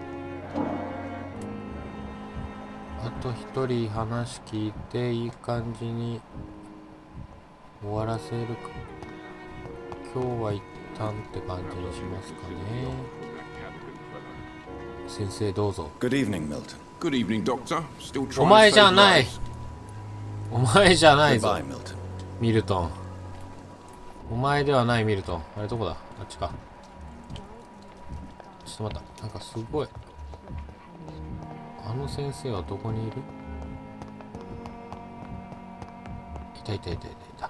いい感じに終わらせるか。今日は一旦って感じにしますかね。先生どうぞ。 Good evening, Milton. Good evening, Doctor. Still trying お前 to じゃ save ない。 lives. お前じゃないぞ。 Goodbye, Milton. ミルトン。お前ではないミルトン。あれどこだ？あっちか。ちょっと待った。なんかすごい。あの先生はどこにいる？いたいたいたいたいた。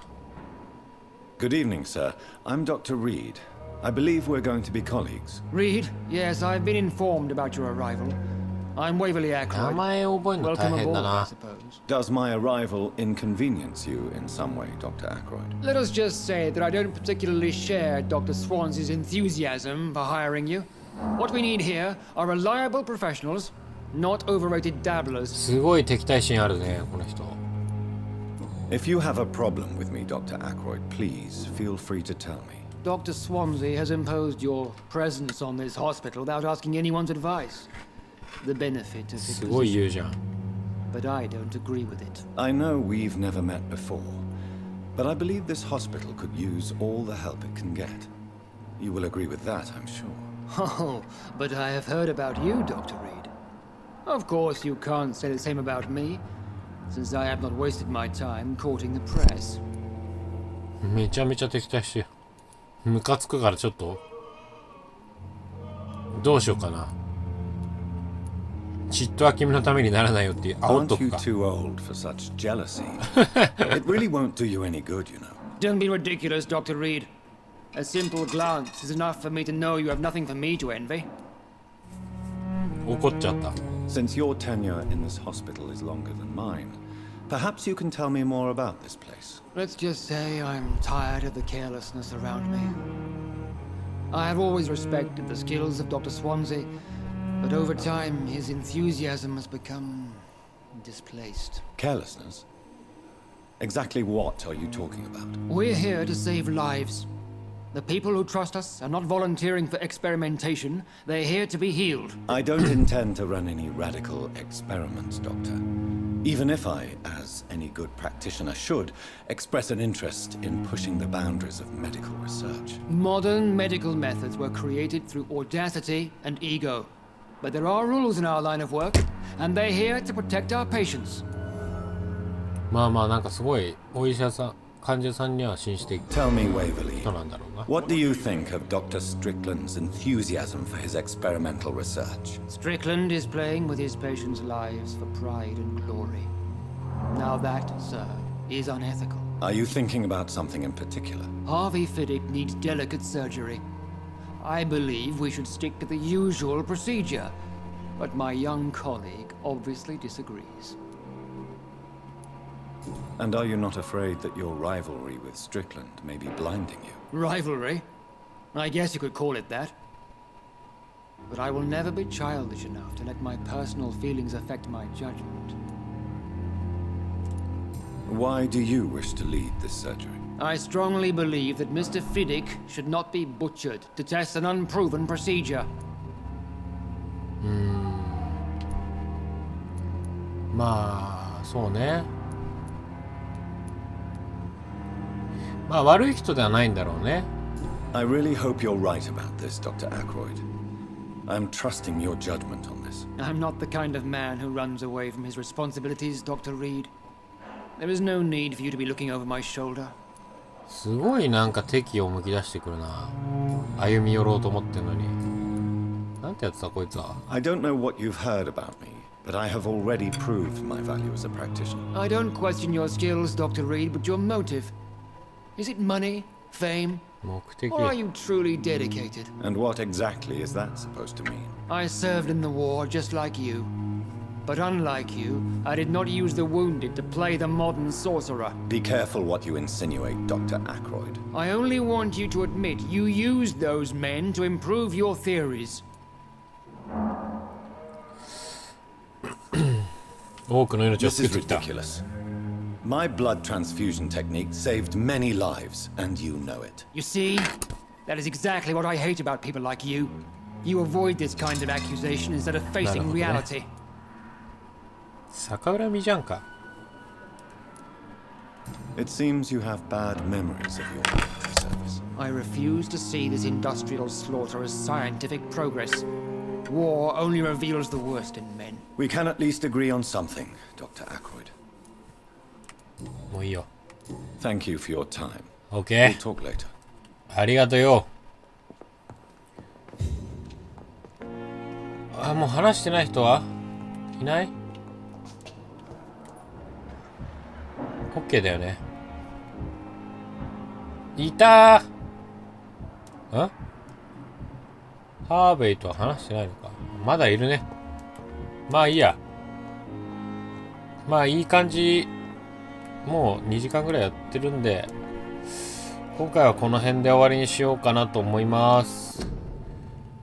Good evening, sir. I'm Dr. Reed. I believe we're going to be colleagues. Reed? Yes, I've been informed about your arrival. I'm Waverly 名 Aykroyd. 前覚えるの Welcome 大変だ aboard, I な。 suppose. Does my arrival inconvenience you in some way, Dr. Aykroyd? Let us just say that I don't particularly share Dr. Swansea's enthusiasm for hiring you. What we need here are reliable professionals, not overrated dabblers. すごい敵対心あるね、この人。 If you have a problem with me, Dr. Aykroyd, please feel free to tell me. Dr. Swansea has imposed your presence on this hospital without asking anyone's advice. The benefit of his すごい position. 言うじゃん。 But I don't agree with it. I know we've never met before, but I believe this hospital could use all the help it can get. You will agree with that, I'm sure. Oh, but I have heard about you, Dr. Reed. Of course, you can't say the same about me, since I have not wasted my time courting the press. めちゃめちゃ敵対してる。ムカつくからちょっと。どうしようかな。ちっとは君のためにならないよって煽っと Aren't you くか。 too old for such jealousy? It really won't do you any good, you know. Don't be ridiculous, Dr. Reed. A simple glance is enough for me to know you have nothing for me to envy. 怒っちゃった。 Since your tenure in this hospital is longer than mine, perhaps you can tell me more about this place. Let's just say I'm tired of the carelessness around me. I have always respected the skills of Dr. Swansea, but over time his enthusiasm has become displaced. Carelessness? Exactly what are you talking about? We're here to save lives. The people who trust us are not volunteering for experimentation. They're here to be healed. I don't intend to run any radical experiments, Doctor. Even if I, as any good practitioner should, express an interest in pushing the boundaries of medical research. Modern medical methods were created through audacity and ego. But there are rules in our line of work, and they're here to protect our patients. まあまあなんかすごいお医者さん、患者さんには紳士的 Tell me, Waverly, 人なんだろうな。 what do you think of Dr. Strickland's enthusiasm for his experimental research? Strickland is playing with his patients' lives for pride and glory. Now that, sir, is unethical. Are you thinking about something in particular? Harvey Fiddick needs delicate surgery. I believe we should stick to the usual procedure, but my young colleague obviously disagrees. And are you not afraid that your rivalry with Strickland may be blinding you? Rivalry? I guess you could call it that. But I will never be childish enough to let my personal feelings affect my judgment. Why do you wish to lead this surgery? I strongly believe that Mr. Fiddick should not be butchered to test an unproven procedure. まあそうね。まあ悪い人ではないんだろうね。I really hope you're right about this, Dr. Ackroyd. I'm trusting your judgment on this. I'm not the kind of man who runs away from his responsibilities, Dr. Reed. There is no need for you to be looking over my shoulder. すごいなんか敵をむき出してくるな。歩み寄ろうと思ってんのに。なんてやつだこいつは。I don't know what you've heard about me, but I have already proved my value as a practitioner. I don't question your skills, Dr. Reed, but your motive. Is it money, fame, 目的。 or are you truly dedicated? And what exactly is that supposed to mean? I served in the war just like you. But unlike you, I did not use the wounded to play the modern sorcerer. Be careful what you insinuate, Dr. Ackroyd. I only want you to admit you used those men to improve your theories. 多くの命を This 救っ is てきた。 ridiculous. My blood transfusion technique saved many lives, and you know it. You see? That is exactly what I hate about people like you. You avoid this kind of accusation instead of facing reality. 逆恨みじゃんか。It seems you have bad memories of your military service. I refuse to see this industrial slaughter as scientific progress. War only reveals the worst in men. We can at least agree on something, Dr. Ackroyd. もういいよ。Thank you for your time. OK。 We'll talk later. ありがとうよ。あ、もう話してない人はいない？ OK だよね。いたー。ん？ハーベイとは話してないのか。まだいるね。まあいいや。まあいい感じ。もう2時間ぐらいやってるんで、今回はこの辺で終わりにしようかなと思います。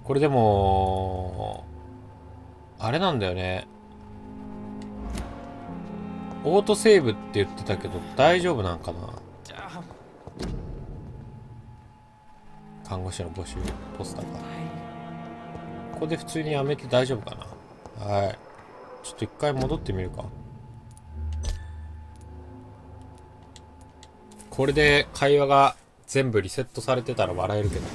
これでも、あれなんだよね。オートセーブって言ってたけど大丈夫なんかな。看護師の募集ポスターか。ここで普通にやめて大丈夫かな。はい。ちょっと一回戻ってみるか。これで会話が全部リセットされてたら笑えるけどね。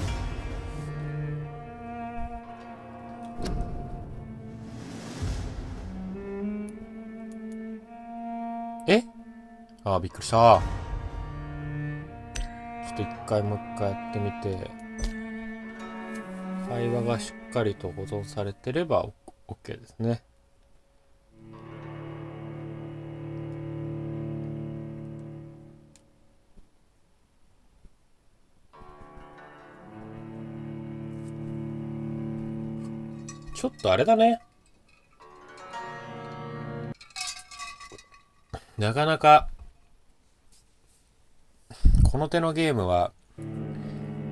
え？ああ、びっくりした。ちょっと一回もう一回やってみて、会話がしっかりと保存されてれば OK ですね。ちょっとあれだね。なかなかこの手のゲームは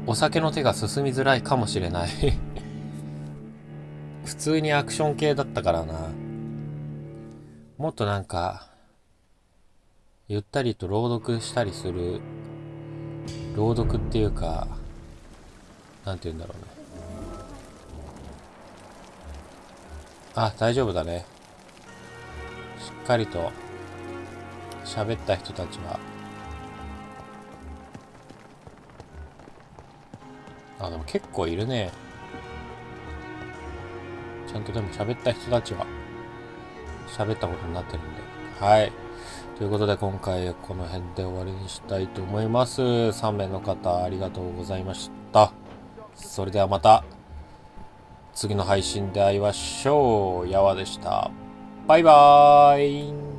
お酒の手が進みづらいかもしれない普通にアクション系だったからな。もっとなんかゆったりと朗読したりする、朗読っていうかなんて言うんだろうね。あ、大丈夫だね。しっかりと喋った人たちは。あ、でも結構いるね。ちゃんとでも喋った人たちは喋ったことになってるんで。はい。ということで今回はこの辺で終わりにしたいと思います。3名の方ありがとうございました。それではまた次の配信で会いましょう。やわでした。バイバーイ。